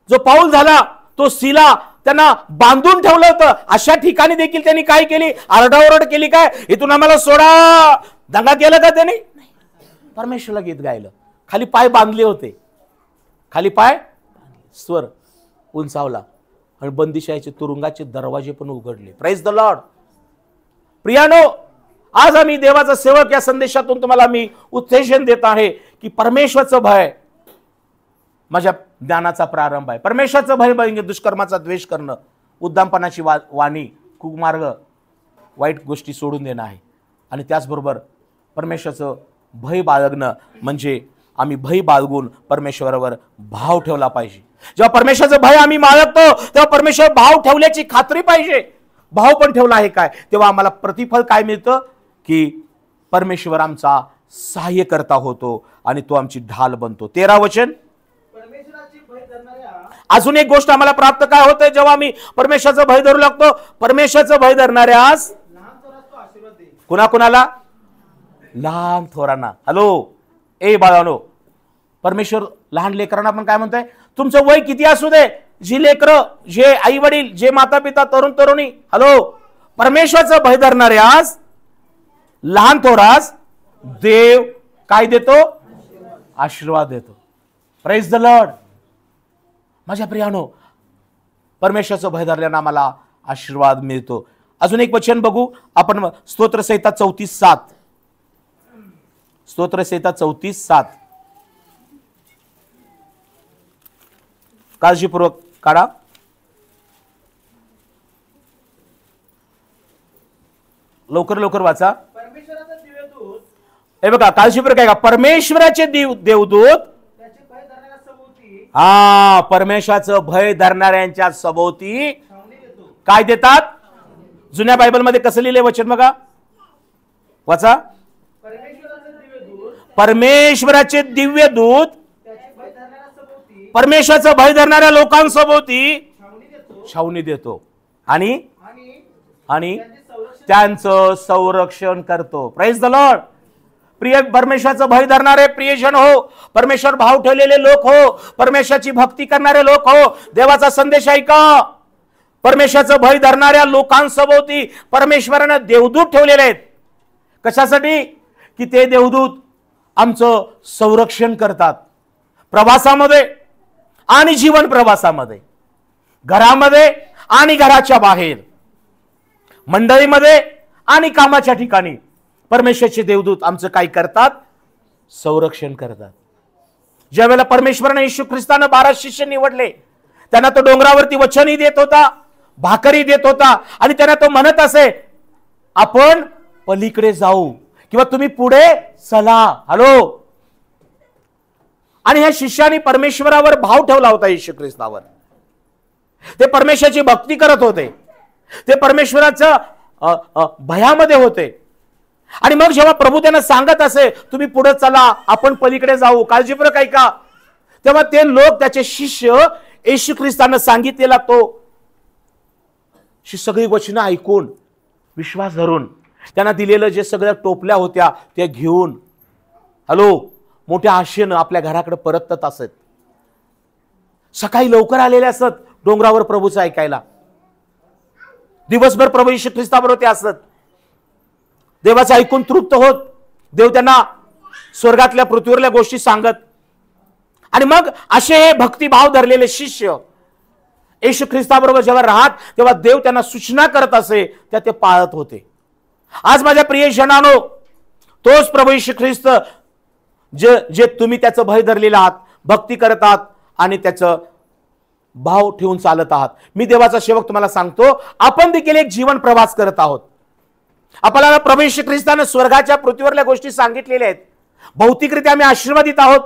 जो पाऊल झाला, तो सिला त्यांना बांधून ठेवलं होतं. अशा ठिकाणी देखील त्यांनी काय केली? आरडाओरड केली. काय, इथून आम्हाला सोडा, दंगा केला का त्यांनी? परमेश्वराला गीत गायलं. खाली पाय बांधले होते, खाली पाय, स्वर उंचावला, आणि बंदिशाचे, तुरुंगाचे दरवाजे पण उघडले. Praise the Lord. प्रियानो, आज आम्ही देवाचा सेवक या संदेशातून तुम्हाला मी उत्तेजन देत आहे की परमेश्वराचं भय माझ्या ज्ञानाचा प्रारंभ आहे. परमेश्वराचं भय म्हणजे दुष्कर्माचा द्वेष करणं, उद्दामपणाची वाणी, कुमार्ग, वाईट गोष्टी सोडून देणं आहे. आणि त्याचबरोबर परमेश्वराचं भय बाळगणं म्हणजे आम्ही भय बाळगून परमेश्वरावर भाव ठेवला पाहिजे. जेव्हा परमेश्वराचं भय आम्ही बाळगतो तेव्हा परमेश्वर भाव ठेवल्याची खात्री पाहिजे. भाव पण ठेवला आहे काय, तेव्हा आम्हाला प्रतिफल काय मिळतं की परमेश्वर आमचा सहाय्यकर्ता होतो आणि तो आमची ढाल बनतो. 13 वचन. अजून एक गोष्ट आम्हाला प्राप्त काय होते जेव्हा आम्ही परमेश्वराचं भय धरू लागतो? परमेश्वराचं भय धरणाऱ्यास कुणाकुणाला? लहान थोरांना. हॅलो ए बाळानो, परमेश्वर लहान लेकरांना पण काय म्हणतोय? तुमचं वय किती असू दे, जी लेकरं, जे आई वडील, जे माता पिता, तरुण तरुणी, हॅलो, परमेश्वराचं भय धरणाऱ्यास, लहान थोरास देव काय देतो? आशीर्वाद देतो. Praise the Lord. माझ्या प्रियानो, परमेश्वराचं भय धरल्यानं आम्हाला आशीर्वाद मिळतो. अजून एक वचन बघू आपण, स्तोत्रसंहिता 34:7. स्तोत्रसंहिता 34:7. काळजीपूर्वक काढा. लवकर लवकर वाचा. हे बघा, काळजीपूर्वक आहे का? परमेश्वराचे देवदूत, हा, परमेश्वराचं भय धरणाऱ्यांच्या सभोवती काय देतात? जुन्या बायबलमध्ये कसं लिहिले वचन बघा, वाचा. परमेश्वराचे दिव्य दूत परमेश्वराचं भय धरणाऱ्या लोकांसभोवती छावणी देतो आणि त्यांचं संरक्षण करतो. Praise the Lord. प्रिय परमेश्वराचं भय धरणारे प्रियजन हो, परमेश्वर भाव ठेवलेले लोक हो, परमेश्वराची भक्ती करणारे लोक हो, देवाचा संदेश ऐका. परमेश्वराचं भय धरणाऱ्या लोकांसभोवती परमेश्वराने देवदूत ठेवलेले आहेत. कशासाठी? की ते देवदूत आमचं संरक्षण करतात. प्रवासामध्ये आणि जीवन प्रवासामध्ये, घरामध्ये आणि घराच्या बाहेर, मंडळीमध्ये आणि कामाच्या ठिकाणी परमेश्वराचे देवदूत आमचं काय करतात? संरक्षण करतात. ज्या वेळेला परमेश्वराने येशू ख्रिस्तानं 12 शिष्य निवडले, त्यांना तो डोंगरावरती वचनही देत होता, भाकरी देत होता, आणि त्यांना तो म्हणत असे, आपण पलीकडे जाऊ किंवा तुम्ही पुढे चला. हॅलो. आणि ह्या शिष्याने परमेश्वरावर भाव ठेवला होता. येशू ख्रिस्तावर ते परमेश्वराची भक्ती करत होते, ते परमेश्वराच्या भयामध्ये होते. आणि मग जेव्हा प्रभू त्यांना सांगत असे, तुम्ही पुढे चला, आपण पलीकडे जाऊ, काळजीपूर्वक ऐका, तेव्हा ते लोक, त्याचे शिष्य, येशू ख्रिस्तानं सांगितलेला तो सगळी वचनं ऐकून, विश्वास धरून, त्यांना दिलेलं जे सगळ्या टोपल्या होत्या ते घेऊन, हॅलो, मोठ्या आशेनं आपल्या घराकडे परतत असत. सकाळी लवकर आलेले असत डोंगरावर प्रभूचं ऐकायला. दिवसभर प्रभू येशू ख्रिस्ताबरोबर ते असत. देवाचं ऐकून तृप्त होत, देव त्यांना स्वर्गातल्या पृथ्वीवरल्या गोष्टी सांगत. आणि मग असे हे भक्तिभाव धरलेले शिष्य येशू ख्रिस्ताबरोबर जेव्हा राहत, तेव्हा देव त्यांना सूचना करत असे, त्या ते पाळत होते. आज माझ्या प्रियजनांनो, तोच प्रभू येशू ख्रिस्त जे तुम्ही त्याचं भय धरलेलं आहात, भक्ती करत आहात आणि त्याचं भाव ठेवून चालत आहात. मी देवाचा सेवक तुम्हाला सांगतो, आपण देखील एक जीवन प्रवास करत आहोत. आपल्याला प्रभू येशू ख्रिस्ताने स्वर्गाच्या पृथ्वीवरल्या गोष्टी सांगितलेल्या आहेत. भौतिकरित्या आम्ही आशीर्वादित आहोत.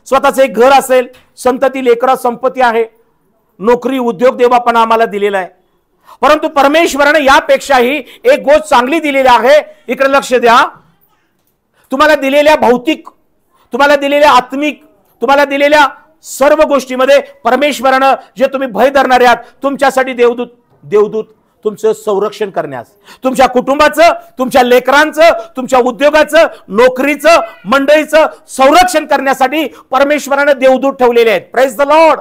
स्वतःचं एक घर असेल, संतती लेकरं संपत्ती आहे, नोकरी उद्योग देवापण आम्हाला दिलेला आहे. परंतु परमेश्वराने यापेक्षाही एक गोष्ट चांगली दिलेली आहे. इकडे लक्ष द्या. तुम्हाला दिलेल्या भौतिक, तुम्हाला दिलेल्या आत्मिक, तुम्हाला दिलेल्या सर्व गोष्टीमध्ये परमेश्वरानं जे तुम्ही भय धरणारे आहात, तुमच्यासाठी देवदूत तुमचं संरक्षण करण्यास, तुमच्या कुटुंबाचं, तुमच्या लेकरांचं, तुमच्या उद्योगाचं, नोकरीचं, मंडळीचं संरक्षण करण्यासाठी परमेश्वराने देवदूत ठेवलेले आहेत. Praise the Lord.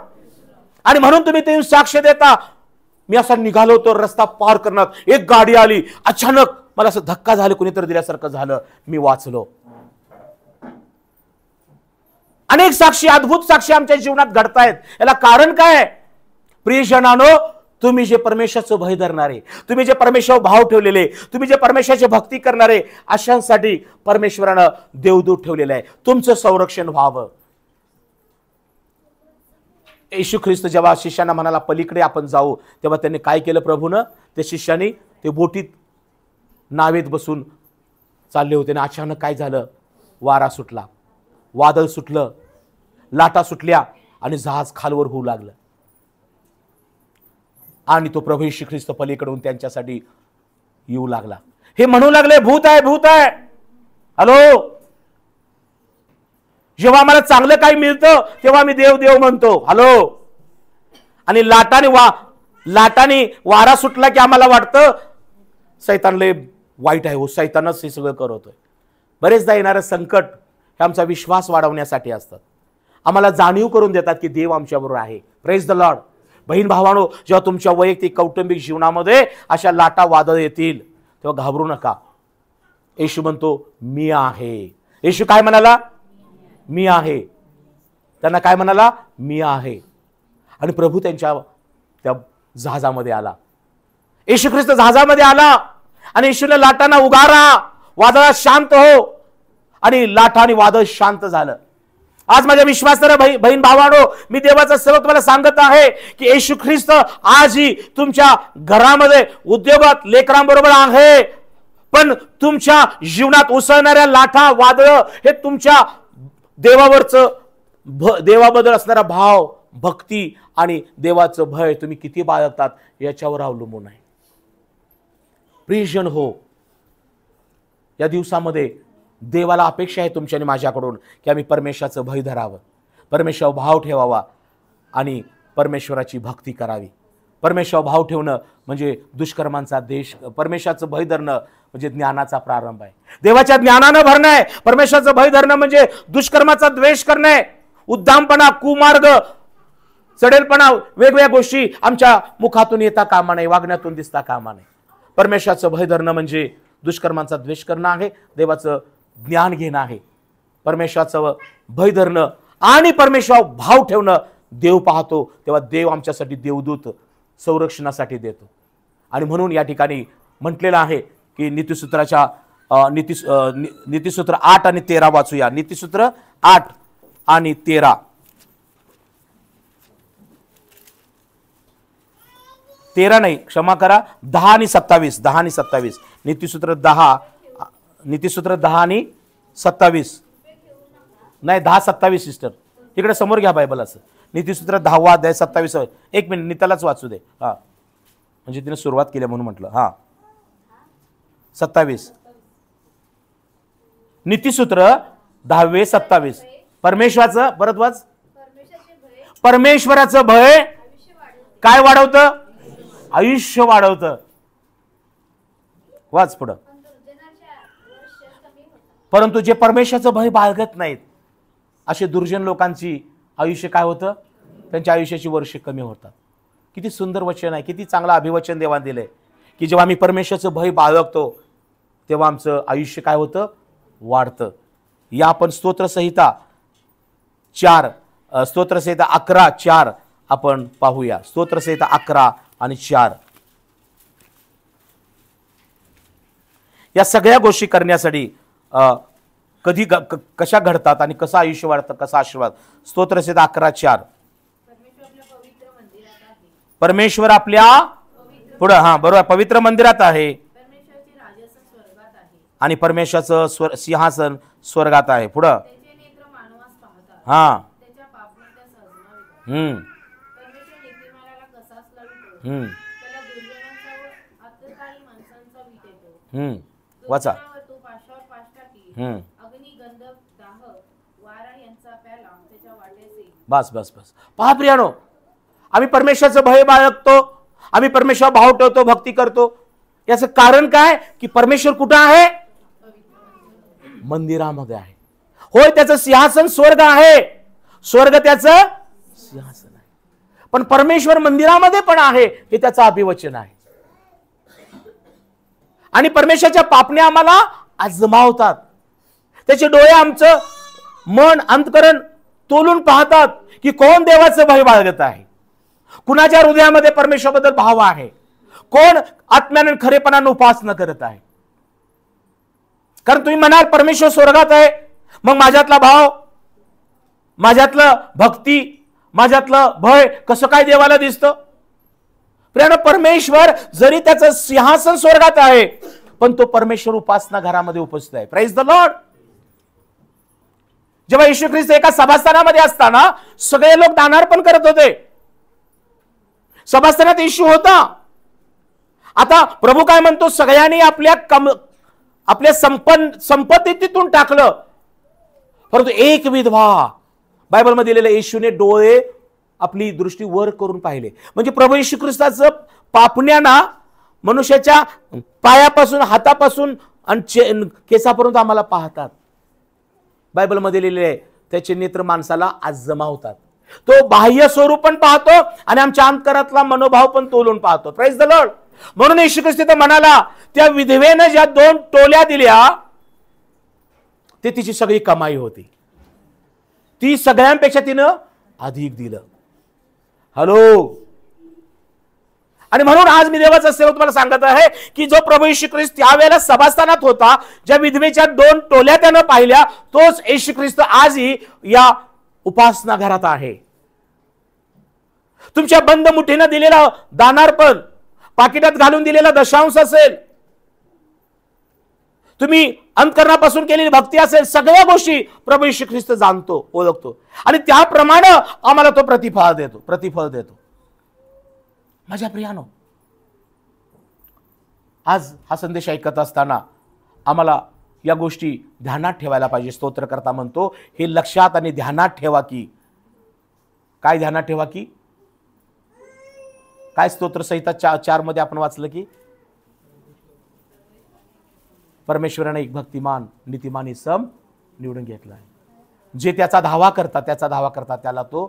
आणि म्हणून तुम्ही ते साक्ष देता. मी असा निघालो होतो रस्ता पार करणार, एक गाडी आली, अचानक मला असं धक्का झाला, कुणीतरी दिल्यासारखं झालं, मी वाचलो. अनेक साक्षी, अद्भुत साक्षी आमच्या जीवनात घडतायत. याला कारण काय? प्रियजनांनो, तुम्ही जे परमेश्वराचं भय धरणारे, तुम्ही जे परमेश्वर भाव ठेवलेले, तुम्ही जे परमेश्वराची भक्ती करणारे, अशांसाठी परमेश्वरानं देवदूत ठेवलेलं आहे, तुमचं संरक्षण व्हावं. येशू ख्रिस्त जेव्हा शिष्यांना म्हणाला पलीकडे आपण जाऊ, तेव्हा त्यांनी काय केलं? प्रभूनं ते शिष्यांनी ते बोटीत नावेत बसून चालले होते आणि अचानक काय झालं? वारा सुटला, वादळ सुटलं, लाटा सुटल्या आणि जहाज खालवर होऊ लागलं. आणि तो प्रभू येशू ख्रिस्त पलीकडून त्यांच्यासाठी येऊ लागला. हे म्हणू लागले भूत आहे, भूत आहे. हॅलो, जेव्हा आम्हाला चांगलं काही मिळतं तेव्हा आम्ही देव देव म्हणतो. हॅलो, आणि लाटाने वारा सुटला की आम्हाला वाटतं सैतान लय वाईट आहे, हो सैतानच हे सगळं करतोय. बरेचदा येणारं संकट हे आमचा विश्वास वाढवण्यासाठी असतात. आम्हाला जाणीव करून देतात की देव आमच्याबरोबर आहे. Praise the Lord. बहीण भावांनो, जेव्हा तुमच्या वैयक्तिक कौटुंबिक जीवनामध्ये अशा लाटा वादळ येतील तेव्हा घाबरू नका. येशू म्हणतो मी आहे. येशू काय म्हणाला? मी आहे. त्यांना काय म्हणाला? मी आहे. आणि प्रभू त्यांच्या त्या जहाजामध्ये आला. येशू ख्रिस्त जहाजामध्ये आला आणि येशूने लाटांना उगारा, वादळात शांत हो, आणि लाटा आणि वादळ शांत झालं. आज माझ्या विश्वासाने बहीण भावांनो, मी देवाचं सर्व तुम्हाला सांगत आहे की येशू ख्रिस्त आजही तुमच्या घरामध्ये, उद्योगात, लेकरांबरोबर आहे. पण तुमच्या जीवनात उसळणाऱ्या लाटा वादळ हे तुमच्या देवाबद्दल असणारा भाव, भक्ती आणि देवाचं भय तुम्ही किती बाळगतात याच्यावर अवलंबून आहे. प्रियजन हो, या दिवसामध्ये देवाला अपेक्षा आहे तुमच्या आणि माझ्याकडून की आम्ही परमेश्वराचं भय धरावं, परमेश्वर भाव ठेवावा आणि परमेश्वराची भक्ती करावी. परमेश्वर भाव ठेवणं म्हणजे दुष्कर्मांचा देश, परमेश्वराचं भय धरणं म्हणजे ज्ञानाचा प्रारंभ आहे. देवाच्या ज्ञानानं भरणं आहे. परमेश्वराचं भय धरणं म्हणजे दुष्कर्माचा द्वेष करणं आहे. उद्दामपणा, कुमार्ग, चढेलपणा, वेगवेगळ्या गोष्टी आमच्या मुखातून येता कामा नये, वागण्यातून दिसता कामा नये. परमेश्वराचं भय धरणं म्हणजे दुष्कर्मांचा द्वेष करणं आहे, देवाचं ज्ञान घेणं आहे. परमेश्वराचं भय धरणं आणि परमेश्वर भाव ठेवणं देव पाहतो, तेव्हा देव आमच्यासाठी देवदूत संरक्षणासाठी देतो. आणि म्हणून या ठिकाणी म्हटलेलं आहे की नीतिसूत्राच्या नीतिसूत्र 8 आणि 13 वाचूया. नीतिसूत्र 8 आणि 13. 13 नाही, क्षमा करा, 10 आणि 27. 10 आणि 27. नीतिसूत्र 10 आणि 27 नाही, 10-27 सिस्टर इकडे समोर घ्या बायबल. असं नीतिसूत्र 10 अध्याय 27. एक मिनिट, नीतालाच वाचू दे. हा, म्हणजे तिने सुरुवात केली म्हणून म्हटलं. हा, 27 नीतिसूत्र 10-27. परमेश्वराचं, परत वाच. परमेश्वराचं भय काय वाढवतं? आयुष्य वाढवतं. वाच पुढं. परंतु जे परमेश्वराचं भय बाळगत नाहीत असे दुर्जन लोकांची आयुष्य काय होतं? त्यांच्या आयुष्याची वर्षे कमी होतात. किती सुंदर वचन आहे, किती चांगलं अभिवचन देवाने दिलंय की जेव्हा आम्ही परमेश्वराचं भय बाळगतो तेव्हा आमचं आयुष्य काय होतं? वाढतं. या आपण स्तोत्रसंहिता 11:4 आपण पाहूया. स्तोत्रसंहिता 11 आणि 4. या सगळ्या गोष्टी करण्यासाठी कधी कशा घडतात आणि कसं आयुष्य वाढतं, कसा आशीर्वाद. स्तोत्रसंहिता 11:4. परमेश्वर आपल्या पुढं, हा बरोबर, पवित्र मंदिरात आहे आणि परमेश्वराचं सिंहासन स्वर्गात आहे. पुढं त्याचे नेत्र मानवास पाहतात, हा त्याच्या पापण्या सहजनावितात. परमेश्वर नीतिमानाला कसाच लावितो, त्याला दुर्जनांचा व आत्ततायी माणसांचा वीट येतो. वाचा. दुर्जनावर तो पाशावर पाश टाकी, अग्नी, गंधक, दाह, वारा यांचा प्याला त्याच्या वाट्यास येईल. बस बस बस. पहा प्रियानो, आम्ही परमेश्वराचं भय बाळगतो, आम्ही परमेश्वर भाव ठेवतो, भक्ती करतो. याचं कारण काय की परमेश्वर कुठं आहे? मंदिरामध्ये आहे. होय, त्याचं सिंहासन स्वर्ग आहे, स्वर्ग त्याचं सिंहासन आहे, पण परमेश्वर मंदिरामध्ये पण आहे, हे त्याचं अभिवचन आहे. आणि परमेश्वराच्या पापण्या आम्हाला आजमावतात. त्याचे डोळे आमचं मन अंतकरण तोलून पाहतात की कोण देवाचं भय बाळगत आहे, कुणाच्या हृदयामध्ये परमेश्वराबद्दल भाव आहे, कोण आत्म्याने खरेपणाने उपासना करत आहे. कारण तुम्ही म्हणाल परमेश्वर स्वर्गात आहे, मग माझ्यातला भाव, माझ्यातलं भक्ती, माझ्यातलं भय कसं काय देवाला दिसतं? प्रियानो, परमेश्वर जरी त्याचं सिंहासन स्वर्गात आहे, पण तो परमेश्वर उपासना घरामध्ये उपस्थित आहे. Praise the Lord. जेव्हा येशू ख्रिस्त एका सभास्थानामध्ये असताना सगळे लोक दानार्पण करत होते. सभास्थानात येशू होता. आता प्रभू काय म्हणतो? सगळ्यांनी आपल्या संपत्तीतून टाकलं, परंतु एक विधवा, बायबलमध्ये लिहिलेलं, येशूने डोळे आपली दृष्टी वर करून पाहिले. म्हणजे प्रभू येशू ख्रिस्ताचं पापण्याना मनुष्याच्या पायापासून, हातापासून आणि केसापर्यंत आम्हाला पाहतात. बायबलमध्ये लिहिलेले आहे, त्याचे नेत्र माणसाला आजमावतात. तो बाह्य स्वरूप पण पाहतो आणि आमच्या अंतरातला मनोभाव पण तोलून पाहतो. Praise the Lord. म्हणून येशू ख्रिस्त म्हणाला, त्या विधवेनं ज्या 2 टोल्या दिल्या ते तिची सगळी कमाई होती, ती सगळ्यांपेक्षा तिनं अधिक दिलं. हॅलो. आणि म्हणून आज मी देवाचा सेवक तुम्हाला सांगत आहे की जो प्रभू येशू ख्रिस्त त्यावेळेला सभास्थानात होता, ज्या विधवेच्या 2 टोल्या त्यानं पाहिल्या, तोच येशू ख्रिस्त आजही या उपासना घरात आहे. तुमच्या बंद मुठीनं दिलेला दानार्पण, पाकिटात घालून दिलेला दशांश असेल, तुम्ही अंतकरणापासून केलेली भक्ती असेल, सगळ्या गोष्टी प्रभू येशू ख्रिस्त जाणतो, ओळखतो आणि त्याप्रमाणे आम्हाला तो प्रतिफळ देतो. माझ्या प्रियानो, आज हा संदेश ऐकत असताना आम्हाला या गोष्टी ध्यानात ठेवायला पाहिजे. स्तोत्रकर्ता म्हणतो, हे लक्षात आणि ध्यानात ठेवा की काय? ध्यानात ठेवा की काय? स्तोत्र संहिता 4 मध्ये आपण वाचलं की परमेश्वराने एक भक्तिमान नीतिमान इसम निवडून घेतला आहे. जे त्याचा धावा करतात त्याला तो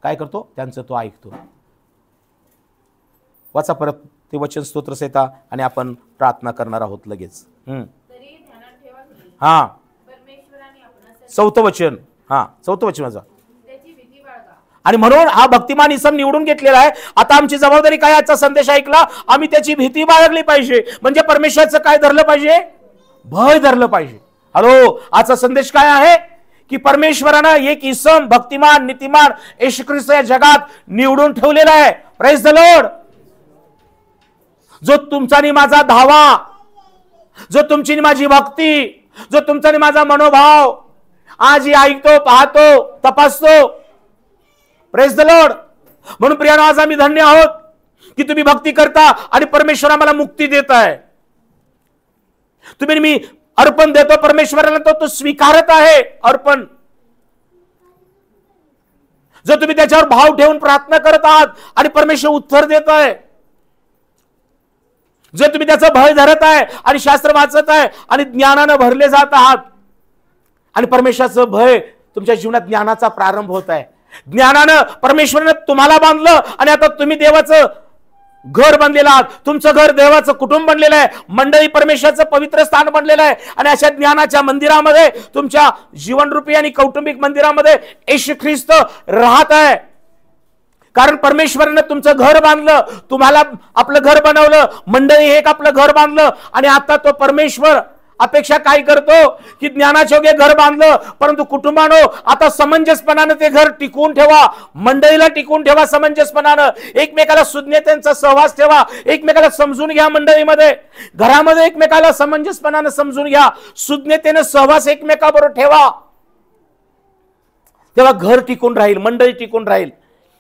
काय करतो? त्यांचं तो ऐकतो. वाचा परत ते वचन, स्तोत्र संहिता, आणि आपण प्रार्थना करणार आहोत लगेच. हा, 4थं वचन. हा, 4थं वचन माझा. आणि म्हणून हा भक्तिमान इसम निवडून घेतलेला आहे. आता आमची जबाबदारी काय? आजचा संदेश ऐकला, आम्ही त्याची भीती बाळगली पाहिजे. म्हणजे परमेश्वराचं काय धरलं पाहिजे? भय धरलं पाहिजे. हॅलो. आजचा संदेश काय आहे की परमेश्वरानं एक इसम, भक्तिमान, नीतिमान येशू ख्रिस्त या जगात निवडून ठेवलेला आहे. Praise the Lord. जो तुमचा आणि माझा धावा, जो तुमची माझी भक्ती, जो तुमचा आणि माझा मनोभाव आजही ऐकतो, पाहतो, तपासतो. Praise the Lord. म्हणून प्रियानो, आज आम्ही धन्य आहोत की तुम्ही भक्ती करता आणि परमेश्वर आम्हाला मुक्ती देत आहे. तुम्ही मी अर्पण देतो परमेश्वराला, तो स्वीकारत आहे अर्पण. जर तुम्ही त्याच्यावर भाव ठेवून प्रार्थना करत आहात आणि परमेश्वर उत्तर देत आहे, जर तुम्ही त्याचं भय धरत आहे आणि शास्त्र वाचत आहे आणि ज्ञानानं भरले जात आहात, आणि परमेश्वराचं भय तुमच्या जीवनात ज्ञानाचा प्रारंभ होत आहे. ज्ञानानं परमेश्वरानं तुम्हाला बांधलं आणि आता तुम्ही देवाचं घर बनलेलं आहात. तुमचं घर देवाचं कुटुंब बनलेलं आहे, मंडळी परमेश्वराचं पवित्र स्थान बनलेलं आहे. आणि अशा ज्ञानाच्या मंदिरामध्ये, तुमच्या जीवनरूपी आणि कौटुंबिक मंदिरामध्ये येशू ख्रिस्त राहत आहे. कारण परमेश्वरानं तुमचं घर बांधलं, तुम्हाला आपलं घर बनवलं, मंडळी एक आपलं घर बांधलं, आणि आता तो परमेश्वर अपेक्षा काय करतो की ज्ञानाच्या योगे घर बांधलं, परंतु कुटुंबानो आता समंजसपणानं ते घर टिकवून ठेवा, मंडळीला टिकवून ठेवा समंजसपणानं, एकमेकाला सुज्ञतेचा सहवास ठेवा, एकमेकाला समजून घ्या, मंडळीमध्ये घरामध्ये एकमेकाला समंजसपणानं समजून घ्या, सुज्ञतेने सहवास एकमेकाबरोबर ठेवा, तेव्हा घर टिकून राहील, मंडळी टिकून राहील.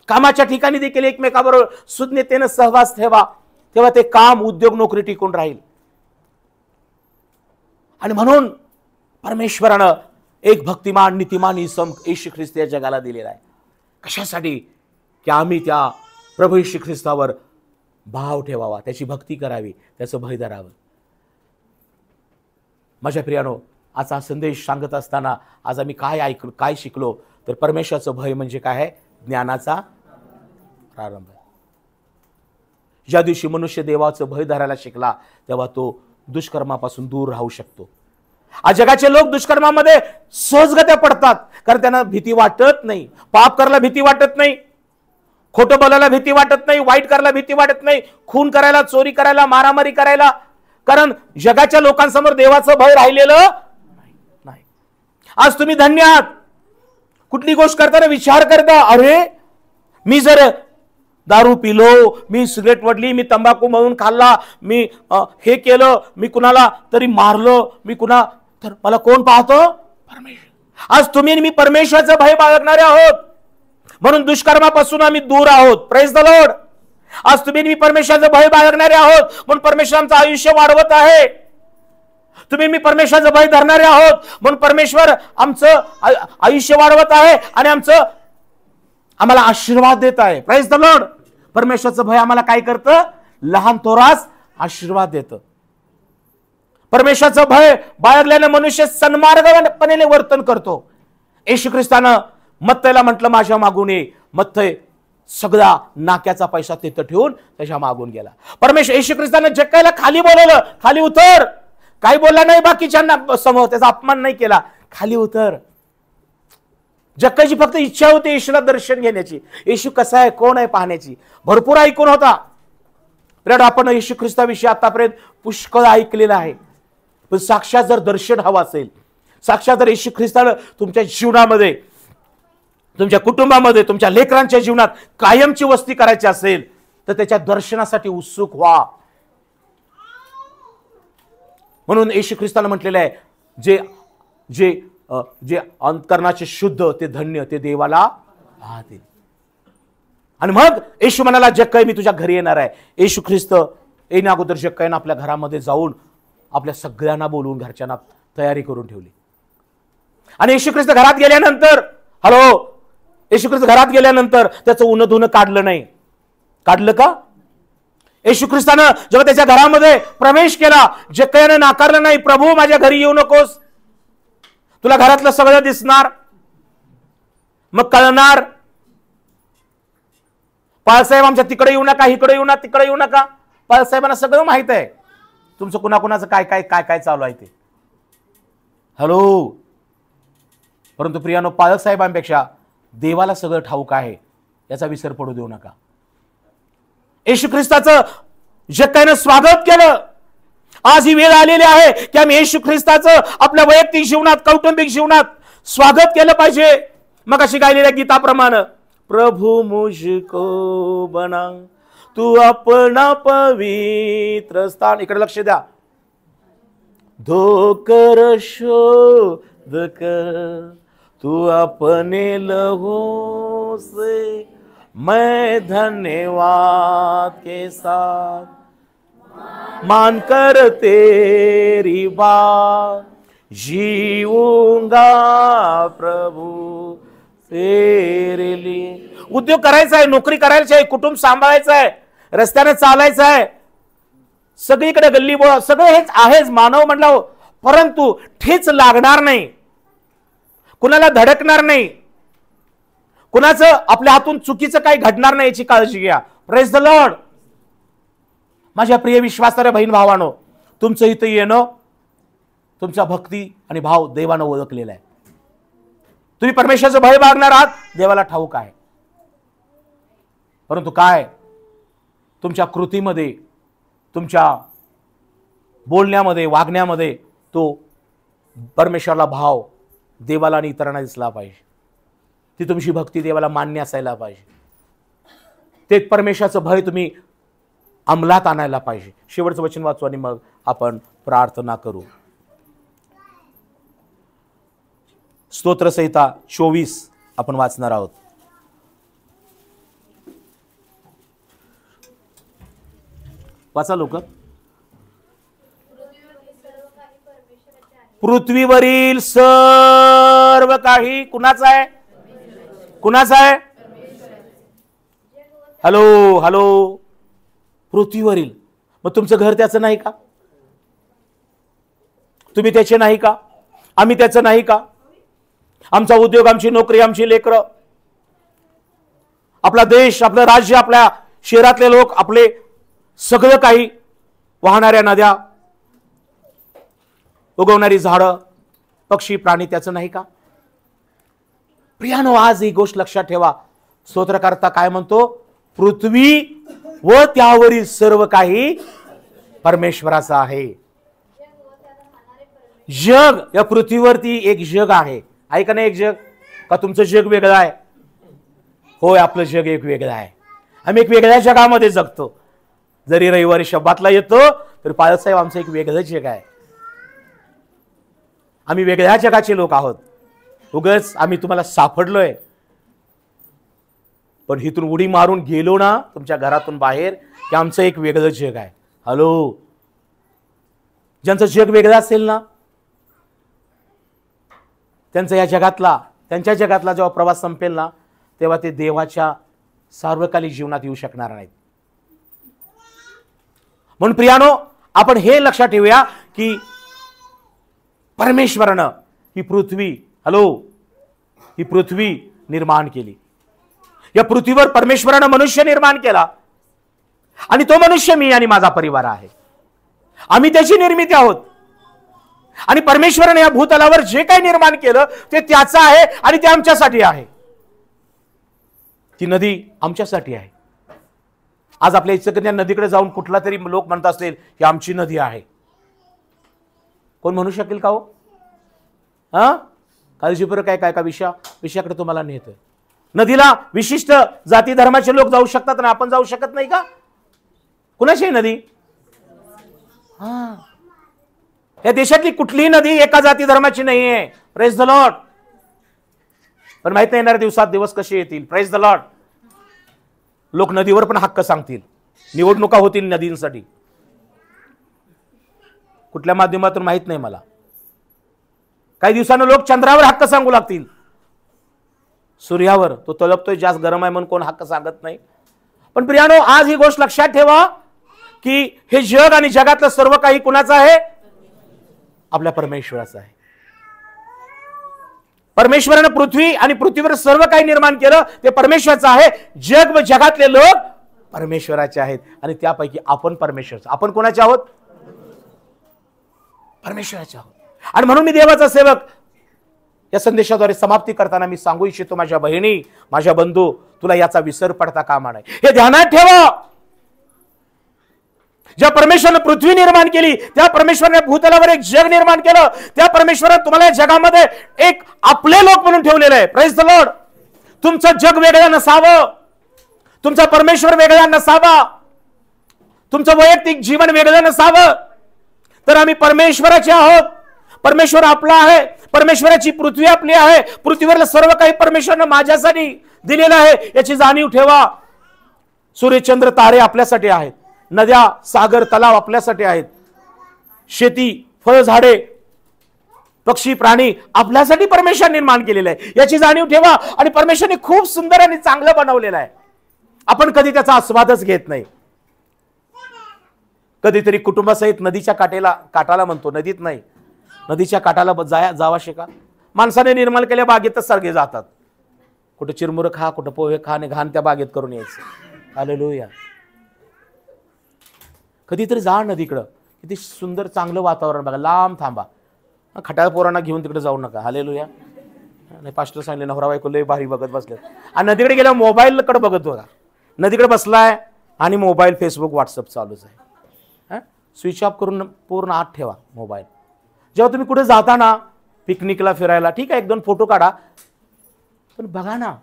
कामाच्या ठिकाणी देखील एकमेकाबरोबर सुज्ञतेने सहवास ठेवा, तेव्हा ते काम, उद्योग, नोकरी टिकून राहील. आणि म्हणून परमेश्वरानं एक भक्तिमान नीतिमान येशू ख्रिस्त या जगाला दिलेला आहे. कशासाठी? की आम्ही त्या प्रभू येशू ख्रिस्तावर भाव ठेवावा, त्याची भक्ती करावी, त्याचं भय धरावं. माझ्या प्रियानो, आजचा संदेश सांगत असताना आज आम्ही काय शिकलो तर परमेश्वराचं भय म्हणजे काय आहे? ज्ञानाचा प्रारंभ. ज्या दिवशी मनुष्य देवाचं भय धरायला शिकला तेव्हा तो दुष्कर्मापासून दूर राहू शकतो. आज जगाचे लोक दुष्कर्मामध्ये सहजगत्या पडतात, कारण त्यांना भीती वाटत नाही, पाप करायला भीती वाटत नाही, खोटं बोलायला भीती वाटत नाही, वाईट करायला भीती वाटत नाही, खून करायला, चोरी करायला, मारामारी करायला, कारण जगाच्या लोकांसमोर देवाचं भय राहिलेलं नाही. आज तुम्ही धन्य आहात. कुठली गोष्ट करताना विचार करता, अरे मी जर दारू पिलो, मी सिगरेट वडली, मी तंबाखू म्हणून खाल्ला, मी हे केलं, मी कुणाला तरी मारलं, मी कुणा तर मला कोण पाहतो? परमेश्वर. आज तुम्ही मी परमेश्वराचं भय बाळगणारे आहोत, म्हणून दुष्कर्मापासून आम्ही दूर आहोत. Praise the Lord. आज तुम्ही मी परमेश्वराचं भय बाळगणारे आहोत, म्हणून परमेश्वर आमचं आयुष्य वाढवत आहे. तुम्ही मी परमेश्वराचं भय धरणारे आहोत, म्हणून परमेश्वर आमचं आयुष्य वाढवत आहे आणि आम्हाला आशीर्वाद देत आहे. Praise the Lord. परमेश्वराचं भय आम्हाला काय करतं? लहान थोरास आशीर्वाद देतं. परमेश्वराचं भय बाळगल्याने मनुष्य सन्मार्गपणे वर्तन करतो. येशू ख्रिस्तानं मत्तयला म्हटलं माझ्या मागून ये. मत्तय सगळा नाक्याचा पैसा तिथं ठेवून त्याच्या मागून गेला. परमेश्वर येशू ख्रिस्तानं जक्कायला खाली बोलवलं, खाली उतर. काही बोलला नाही बाकीच्यांना समोर, त्याचा अपमान नाही केला, खाली उतर. जक्काची फक्त इच्छा होती येशूला दर्शन घेण्याची, येशू कसा आहे, कोण आहे पाहण्याची. भरपूर ऐकून होता. आपण येशू ख्रिस्ताविषयी आतापर्यंत पुष्कळ ऐकलेलं आहे, पण साक्षात जर दर्शन हवं असेल, साक्षात जर येशू ख्रिस्ताला तुमच्या जीवनामध्ये, तुमच्या कुटुंबामध्ये, तुमच्या लेकरांच्या जीवनात कायमची वस्ती करायची असेल तर त्याच्या दर्शनासाठी उत्सुक व्हा. म्हणून येशू ख्रिस्तानं म्हटलेलं आहे, जे जे जे अंतकरणाचे शुद्ध ते धन्य, ते देवाला पाहतील. आणि मग येशू म्हणाला, जक्कय मी तुझ्या घरी येणार आहे. येशू ख्रिस्त येण्या अगोदर जक्कयनं आपल्या घरामध्ये जाऊन आपल्या सगळ्यांना बोलवून घरच्यांना तयारी करून ठेवली. आणि येशू ख्रिस्त घरात गेल्यानंतर, येशू ख्रिस्त घरात गेल्यानंतर त्याचं उन्ह धुणं काढलं नाही. काढलं का? येशू ख्रिस्तानं जेव्हा त्याच्या घरामध्ये प्रवेश केला, जक्कयानं नाकारलं नाही. प्रभू माझ्या घरी येऊ नकोस, तुला घरातलं सगळं दिसणार, मग कळणार. पाळसाहेब आमच्या तिकडे येऊ नका, इकडे येऊ नका, तिकडे येऊ नका. पाळसाहेबांना सगळं माहित आहे तुमचं कुणाकुणाचं काय काय काय काय चालू आहे ते. परंतु प्रियानो, पाळसाहेबांपेक्षा देवाला सगळं ठाऊक आहे, याचा विसर पडू देऊ नका. येशू ख्रिस्ताचं जक्कयानं स्वागत केलं. आज ही वेळ आलेली आहे की आम्ही येशू ख्रिस्ताचं आपल्या वैयक्तिक जीवनात, कौटुंबिक जीवनात स्वागत केलं पाहिजे. मग अशी गायलेल्या गीताप्रमाणे, प्रभू मुझको बना तू अपना पवित्र स्थान. इकडे लक्ष द्या. धोकर शोध कर तू अपने लहू से, मैं धन्यवाद के साथ मानकर तेरी बात जीऊंगा प्रभु तेरे लिए. उद्योग करायचा आहे, नोकरी करायची आहे, कुटुंब सांभाळायचं आहे, रस्त्याने चालायचं आहे, सगळीकडे गल्ली बोळा सगळं हेच आहेच मानव म्हटलं. परंतु ठेच लागणार नाही, कुणाला धडकणार नाही, कुणाचं आपल्या हातून चुकीचं काही घडणार नाही याची काळजी घ्या. Praise the Lord. माझ्या प्रिय विश्वासार्ह बहीण भावानो, तुमचं इथं येणं, तुमचा भक्ती आणि भाव देवानं ओळखलेला आहे. तुम्ही परमेश्वराचं भय बाळगणार आहात, देवाला ठाऊक आहे. परंतु काय तुमच्या कृतीमध्ये, तुमच्या बोलण्यामध्ये, वागण्यामध्ये तो परमेश्वराला भाव देवाला आणि इतरांना दिसला पाहिजे. ती तुमची भक्ती देवाला मान्य असायला पाहिजे. ते परमेश्वराचं भय तुम्ही अंमलात आणायला पाहिजे. शेवटचं वचन वाचू आणि मग आपण प्रार्थना करू. स्तोत्रसंहिता 24 आपण वाचणार आहोत. वाचा लोक. पृथ्वीवरील सर्व काही कुणाचं आहे? कुणाचं आहे? Hello hello. पृथ्वीवरील. मग तुमचं घर त्याचं नाही का? तुम्ही त्याचे नाही का? आम्ही त्याचं नाही का? आमचा उद्योग, आमची नोकरी, आमची लेकरं, आपला देश, आपलं राज्य, आपल्या शहरातले लोक, आपले सगळं काही, वाहणाऱ्या नद्या, उगवणारी झाडं, पक्षी, प्राणी त्याचं नाही का? प्रियानो, आज ही गोष्ट लक्षात ठेवा. स्तोत्रकर्ता काय म्हणतो? पृथ्वी व त्यावरील सर्व काही परमेश्वराचं आहे. जग, या पृथ्वीवरती एक जग आहे. आहे का नाही एक जग? का तुमचं जग वेगळं आहे? होय, आपलं जग एक वेगळं आहे. आम्ही एक वेगळ्या जगामध्ये जगतो. जरी रविवारी शब्दातला येतो तरी पाळसाहेब आमचं एक वेगळं जग आहे. आम्ही वेगळ्या जगाचे लोक आहोत. उगाच आम्ही तुम्हाला सापडलोय, पण इथून उडी मारून गेलो ना तुमच्या घरातून बाहेर की आमचं एक वेगळं जग आहे. हॅलो. ज्यांचं जग वेगळं असेल ना, त्यांचा या जगातला, त्यांच्या जगातला जेव्हा प्रवास संपेल ना, तेव्हा ते देवाच्या सार्वकालिक जीवनात येऊ शकणार नाहीत. म्हणून प्रियानो, आपण हे लक्षात ठेवूया की परमेश्वरानं ही पृथ्वी, हॅलो, ही पृथ्वी निर्माण केली. या पृथ्वीवर परमेश्वरानं मनुष्य निर्माण केला आणि तो मनुष्य मी आणि माझा परिवार आहे. आम्ही त्याची निर्मिती आहोत. आणि परमेश्वराने या भूतलावर जे काही निर्माण केलं ते त्याचं आहे आणि ते आमच्यासाठी आहे. ती नदी आमच्यासाठी आहे. आज आपल्या इचलकरंजी नदीकडे जाऊन कुठला तरी लोक म्हणत असतील ही आमची नदी आहे. कोण म्हणू शकेल का हो? हा, काळजीपूर्वक काय काय का विषयाकडे तुम्हाला नेतोय. नदीला विशिष्ट जाती धर्माचे लोक जाऊ शकतात ना, आपण जाऊ शकत नाही का? कुणाची नदी? हा, या देशातली कुठलीही नदी एका जाती धर्माची नाहीये. Praise the Lord. पण माहित नाही येणाऱ्या दिवसात दिवस कसे येतील. Praise the Lord. लोक नदीवर पण हक्क सांगतील. निवडणुका होतील नदींसाठी. कुठल्या माध्यमातून माहित नाही मला. काही दिवसानं लोक चंद्रावर हक्क सांगू लागतील. सूर्यावर तो तळपतोय, जास्त गरम आहे म्हणून कोण हक्क सांगत नाही. पण प्रियानो, आज ही गोष्ट लक्षात ठेवा की हे जग आणि जगातलं सर्व काही कुणाचं आहे? आपल्या परमेश्वराचं आहे. परमेश्वरानं पृथ्वी आणि पृथ्वीवर सर्व काही निर्माण केलं ते परमेश्वराचं आहे. जग व जगातले लोक परमेश्वराचे आहेत आणि त्यापैकी आपण परमेश्वराचे. आपण कोणाचे आहोत? परमेश्वराचे आहोत. आणि म्हणून मी देवाचा सेवक या संदेशाद्वारे समाप्ती करताना मी सांगू इच्छितो, माझ्या बहिणी, माझ्या बंधू, तुला याचा विसर पडता कामा नये. हे ध्यानात ठेवा. ज्या परमेश्वराने पृथ्वी निर्माण केली, त्या परमेश्वराने भूतलावर एक जग निर्माण केलं, त्या परमेश्वराने तुम्हाला या जगामध्ये एक आपले लोक म्हणून ठेवलेलं आहे. Praise the Lord. तुमचं जग वेगळं नसावं, तुमचा परमेश्वर वेगळा नसावा, तुमचं वैयक्तिक जीवन वेगळं नसावं. तर आम्ही परमेश्वराचे आहोत. परमेश्वर आपला आहे. परमेश्वराची पृथ्वी आपली आहे. पृथ्वीवरलं सर्व काही परमेश्वराने माझ्यासाठी दिलेलं आहे याची जाणीव ठेवा. सूर्यचंद्र तारे आपल्यासाठी आहेत. नद्या, सागर, तलाव आपल्यासाठी आहेत. शेती, फळझाडे, पक्षी, प्राणी आपल्यासाठी परमेश्वर निर्माण केलेलं आहे याची जाणीव ठेवा. आणि परमेश्वरने खूप सुंदर आणि चांगलं बनवलेलं आहे. आपण कधी त्याचा आस्वादच घेत नाही. कधीतरी कुटुंबासहित नदीच्या काठाला म्हणतो, नदीत नाही, नदीच्या काठाला जावा शिका. माणसाने निर्माण केल्या बागेतच सगळे जातात. कुठं चिरमुरं खा, कुठं पोहे खा आणि घाण त्या बागेत करून यायचं. हालेलुया. कधीतरी जा नदीकडं, किती सुंदर चांगलं वातावरण बघा. लांब थांबा. खटाळ पोरांना घेऊन तिकडे जाऊ नका. हालेलुया. नाही, पास्टर सांगले नवरा बायको लय भारी बघत बसले आणि नदीकडे गेल्या मोबाईलकडे बघत बघा. नदीकडे बसलाय आणि मोबाईल, फेसबुक, व्हॉट्सअप चालूच आहे. स्विच ऑफ करून पूर्ण आत ठेवा मोबाईल. जेव्हा तुम्ही कुठे जाता ना, पिकनिकला फिरायला, ठीक आहे, एक दोन फोटो काढा, पण बघा ना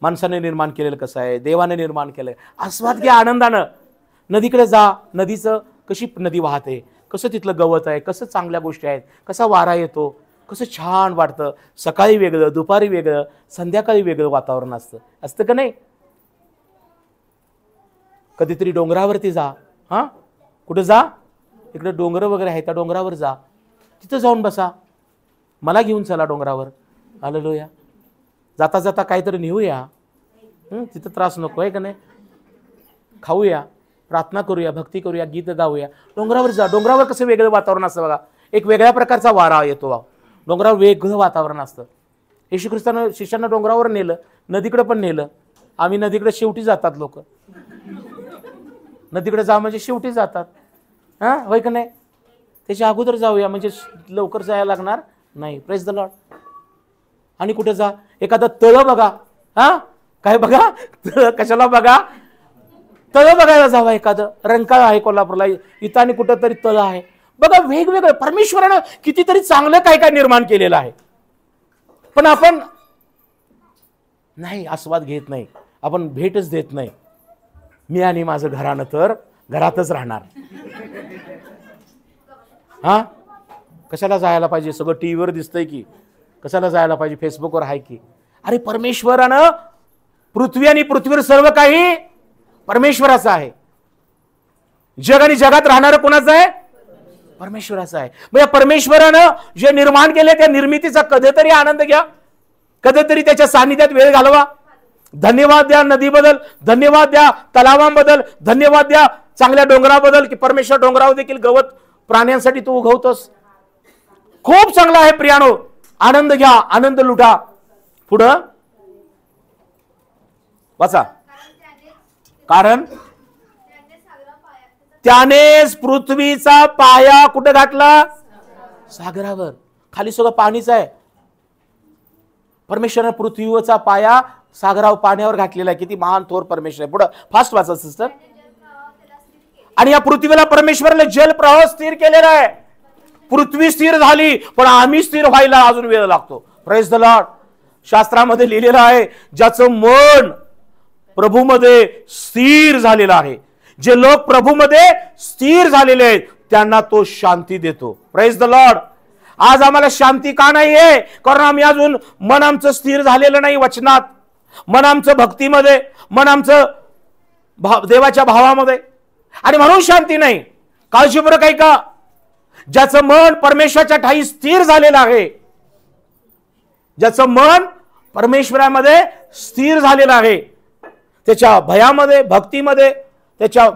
माणसाने निर्माण केलेलं कसं आहे, देवाने निर्माण केलंय, आस्वाद घ्या आनंदानं. नदीकडे जा, नदीचं कशी नदी वाहते, कसं तिथलं गवत आहे, कसं चांगल्या गोष्टी आहेत, कसा वारा येतो, कसं छान वाटतं. सकाळी वेगळं, दुपारी वेगळं, संध्याकाळी वेगळं वातावरण असतं का नाही? कधीतरी डोंगरावरती जा, हां कुठं जा, इकडे डोंगर वगैरे आहे त्या डोंगरावर जा, तिथं जाऊन बसा, मला घेऊन चला डोंगरावर. हालेलुया. जाता जाता काहीतरी नेऊया, तिथं त्रास नको आहे का नाही, खाऊया, प्रार्थना करूया, भक्ती करूया, गीत गाऊया. डोंगरावर जा. डोंगरावर कसं वेगळं वातावरण असतं बघा, एक वेगळ्या प्रकारचा वारा येतो. डोंगरावर वेगळं वातावरण असतं. येशू ख्रिस्तानं शिष्यांना डोंगरावर नेलं, नदीकडे पण नेलं. आम्ही नदीकडे शेवटी जातात लोक, नदीकडे जा म्हणजे शेवटी जातात, हां होय का नाही? त्याच्या अगोदर जाऊया म्हणजे लवकर जायला लागणार नाही. Praise the Lord. आणि कुठे जा, एखादं तळ बघा, हा काय बघा, तळ कशाला बघा, तळ बघायला जावा. एखादं रंकाळ आहे कोल्हापूरला, इथं आणि कुठं तरी तळ आहे बघा. वेगवेगळं परमेश्वरानं कितीतरी चांगलं काय काय निर्माण केलेलं आहे, पण आपण नाही आस्वाद घेत नाही, आपण भेटच देत नाही. मी आणि माझं घरानं तर घरातच राहणार. हा कशाला जायला पाहिजे, सगळं टीव्हीवर दिसतंय की, कशाला जायला पाहिजे, फेसबुकवर आहे की. अरे परमेश्वरानं पृथ्वी आणि पृथ्वीवर सर्व काही परमेश्वराचं आहे. जग आणि जगात राहणारं कोणाचं आहे? परमेश्वराचं आहे. म्हणजे परमेश्वरानं जे निर्माण केले त्या निर्मितीचा कधीतरी आनंद घ्या, कधीतरी त्याच्या सानिध्यात वेळ घालवा. धन्यवाद द्या नदीबद्दल, धन्यवाद द्या तलावांबद्दल, धन्यवाद द्या चांगल्या डोंगराबद्दल की परमेश्वर डोंगरावर देखील गवत प्राण्यांसाठी तू उगवतोस. खूप चांगला आहे प्रियानो. आनंद घ्या, आनंद लुटा. पुढं वाचा. कारण त्यानेच पृथ्वीचा पाया कुठे घातला? सागरावर. खाली सगळं पाणीच आहे. परमेश्वराने पृथ्वीवरचा पाया सागरावर पाण्यावर घातलेला आहे. किती महान थोर परमेश्वर आहे. पुढे फास्ट वाचा सिस्टर. आणि या पृथ्वीला परमेश्वराने जलप्रवाह स्थिर केलेला आहे. पृथ्वी स्थिर झाली, पण आम्ही स्थिर व्हायला अजून वेळ लागतो. Praise the Lord. शास्त्रामध्ये लिहिलेलं आहे, ज्याचं मन प्रभूमध्ये स्थिर झालेलं आहे, जे लोक प्रभूमध्ये स्थिर झालेले आहेत त्यांना तो शांती देतो. Praise the Lord. आज आम्हाला शांती का नाहीये? कारण आम्ही अजून मन आमचं स्थिर झालेलं नाही वचनात, मन आमचं भक्तीमध्ये, मन आमचं देवाच्या भावामध्ये, आणि म्हणून शांती नाही. काळजीपूर्वक ऐका. ज्याचं मन परमेश्वराच्या ठाई स्थिर झालेलं आहे, ज्याचं मन परमेश्वरामध्ये स्थिर झालेलं आहे, त्याच्या भयामध्ये, भक्तीमध्ये, त्याच्या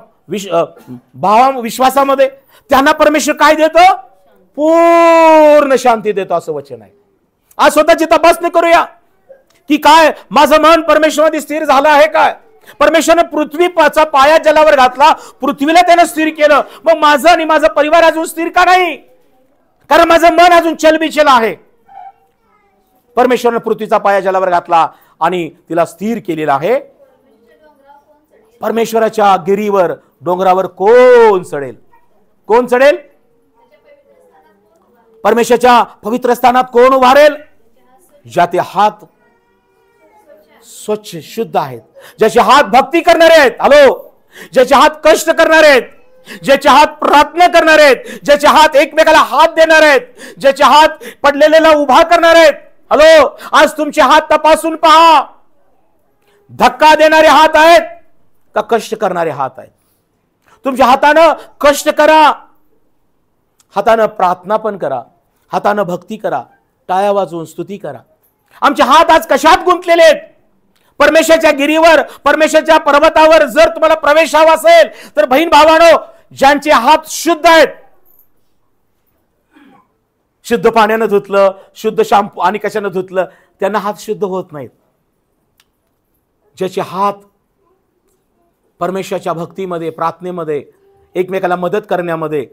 विश्वासामध्ये, त्यांना परमेश्वर काय देतो? पूर्ण शांती देतो, असं वचन आहे. आज स्वतःची तपासणी करूया की काय माझं मन परमेश्वरामध्ये स्थिर झालं आहे काय? परमेश्वराने पृथ्वीचा पाया जलावर घातला, पृथ्वीला त्यानं स्थिर केलं, मग माझं आणि माझा परिवार अजून स्थिर का नाही? कारण माझं मन अजून चलबिचल आहे. परमेश्वराने पृथ्वीचा पाया जलावर घातला आणि तिला स्थिर केलेला आहे. परमेश्वराच्या गिरीवर, डोंगरावर कोण चढेल? कोण चढेल? परमेश्वराच्या पवित्र स्थानात कोण उभारेल? ज्याचे हात स्वच्छ शुद्ध आहेत, ज्याचे हात भक्ती करणारे आहेत, हॅलो, ज्याचे हात कष्ट करणारे आहेत, ज्याचे हात प्रार्थना करणारे आहेत, ज्याचे हात एकमेकाला हात देणार आहेत, ज्याचे हात पडलेल्याला उभा करणार आहेत. हॅलो, आज तुमचे हात तपासून पहा. धक्का देणारे हात आहेत का कष्ट करणारे हात आहेत? तुमच्या हातानं कष्ट करा, हातानं प्रार्थना पण करा, हातानं भक्ती करा, टाळ्या वाजवून स्तुती करा. आमचे हात आज कशात गुंतलेले आहेत? परमेश्वराच्या गिरीवर, परमेश्वराच्या पर्वतावर जर तुम्हाला प्रवेश हवा असेल तर बहीण भावानो, ज्यांचे हात शुद्ध आहेत, शुद्ध पाण्यानं धुतलं, शुद्ध शॅम्पू आणि कशानं धुतलं, त्यांना हात शुद्ध होत नाहीत. ज्याचे हात परमेश्वराच्या भक्तीमध्ये, प्रार्थनेमध्ये, एकमेकाला मदत करण्यामध्ये,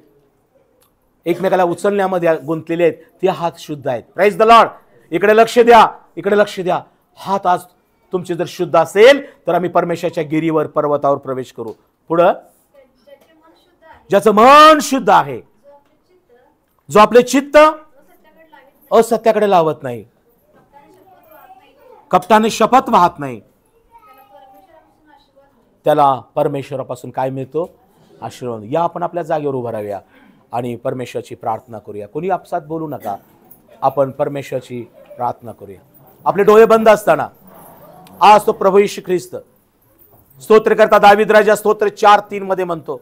एकमेकाला उचलण्यामध्ये गुंतलेले आहेत, ते हात शुद्ध आहेत. Praise the Lord. इकडे लक्ष द्या, इकडे लक्ष द्या. हात आज तुमचे जर शुद्ध असेल तर आम्ही परमेश्वराच्या गिरीवर, पर्वतावर प्रवेश करू. पुढं, ज्याचं मन शुद्ध आहे, जो आपले चित्त असत्याकडे लावत नाही, कपटाने शपथ वाहत नाही, त्याला परमेश्वरापासून काय मिळतो? आशीर्वाद. या आपण आपल्या जागेवर उभं राहूया आणि परमेश्वराची प्रार्थना करूया. कोणी आपसात बोलू नका, आपण परमेश्वराची प्रार्थना करूया. आपले डोळे बंद असताना आज तो प्रभू येशू ख्रिस्त स्तोत्रकर्ता दावीद राजा स्तोत्र 4:3 मध्ये म्हणतो,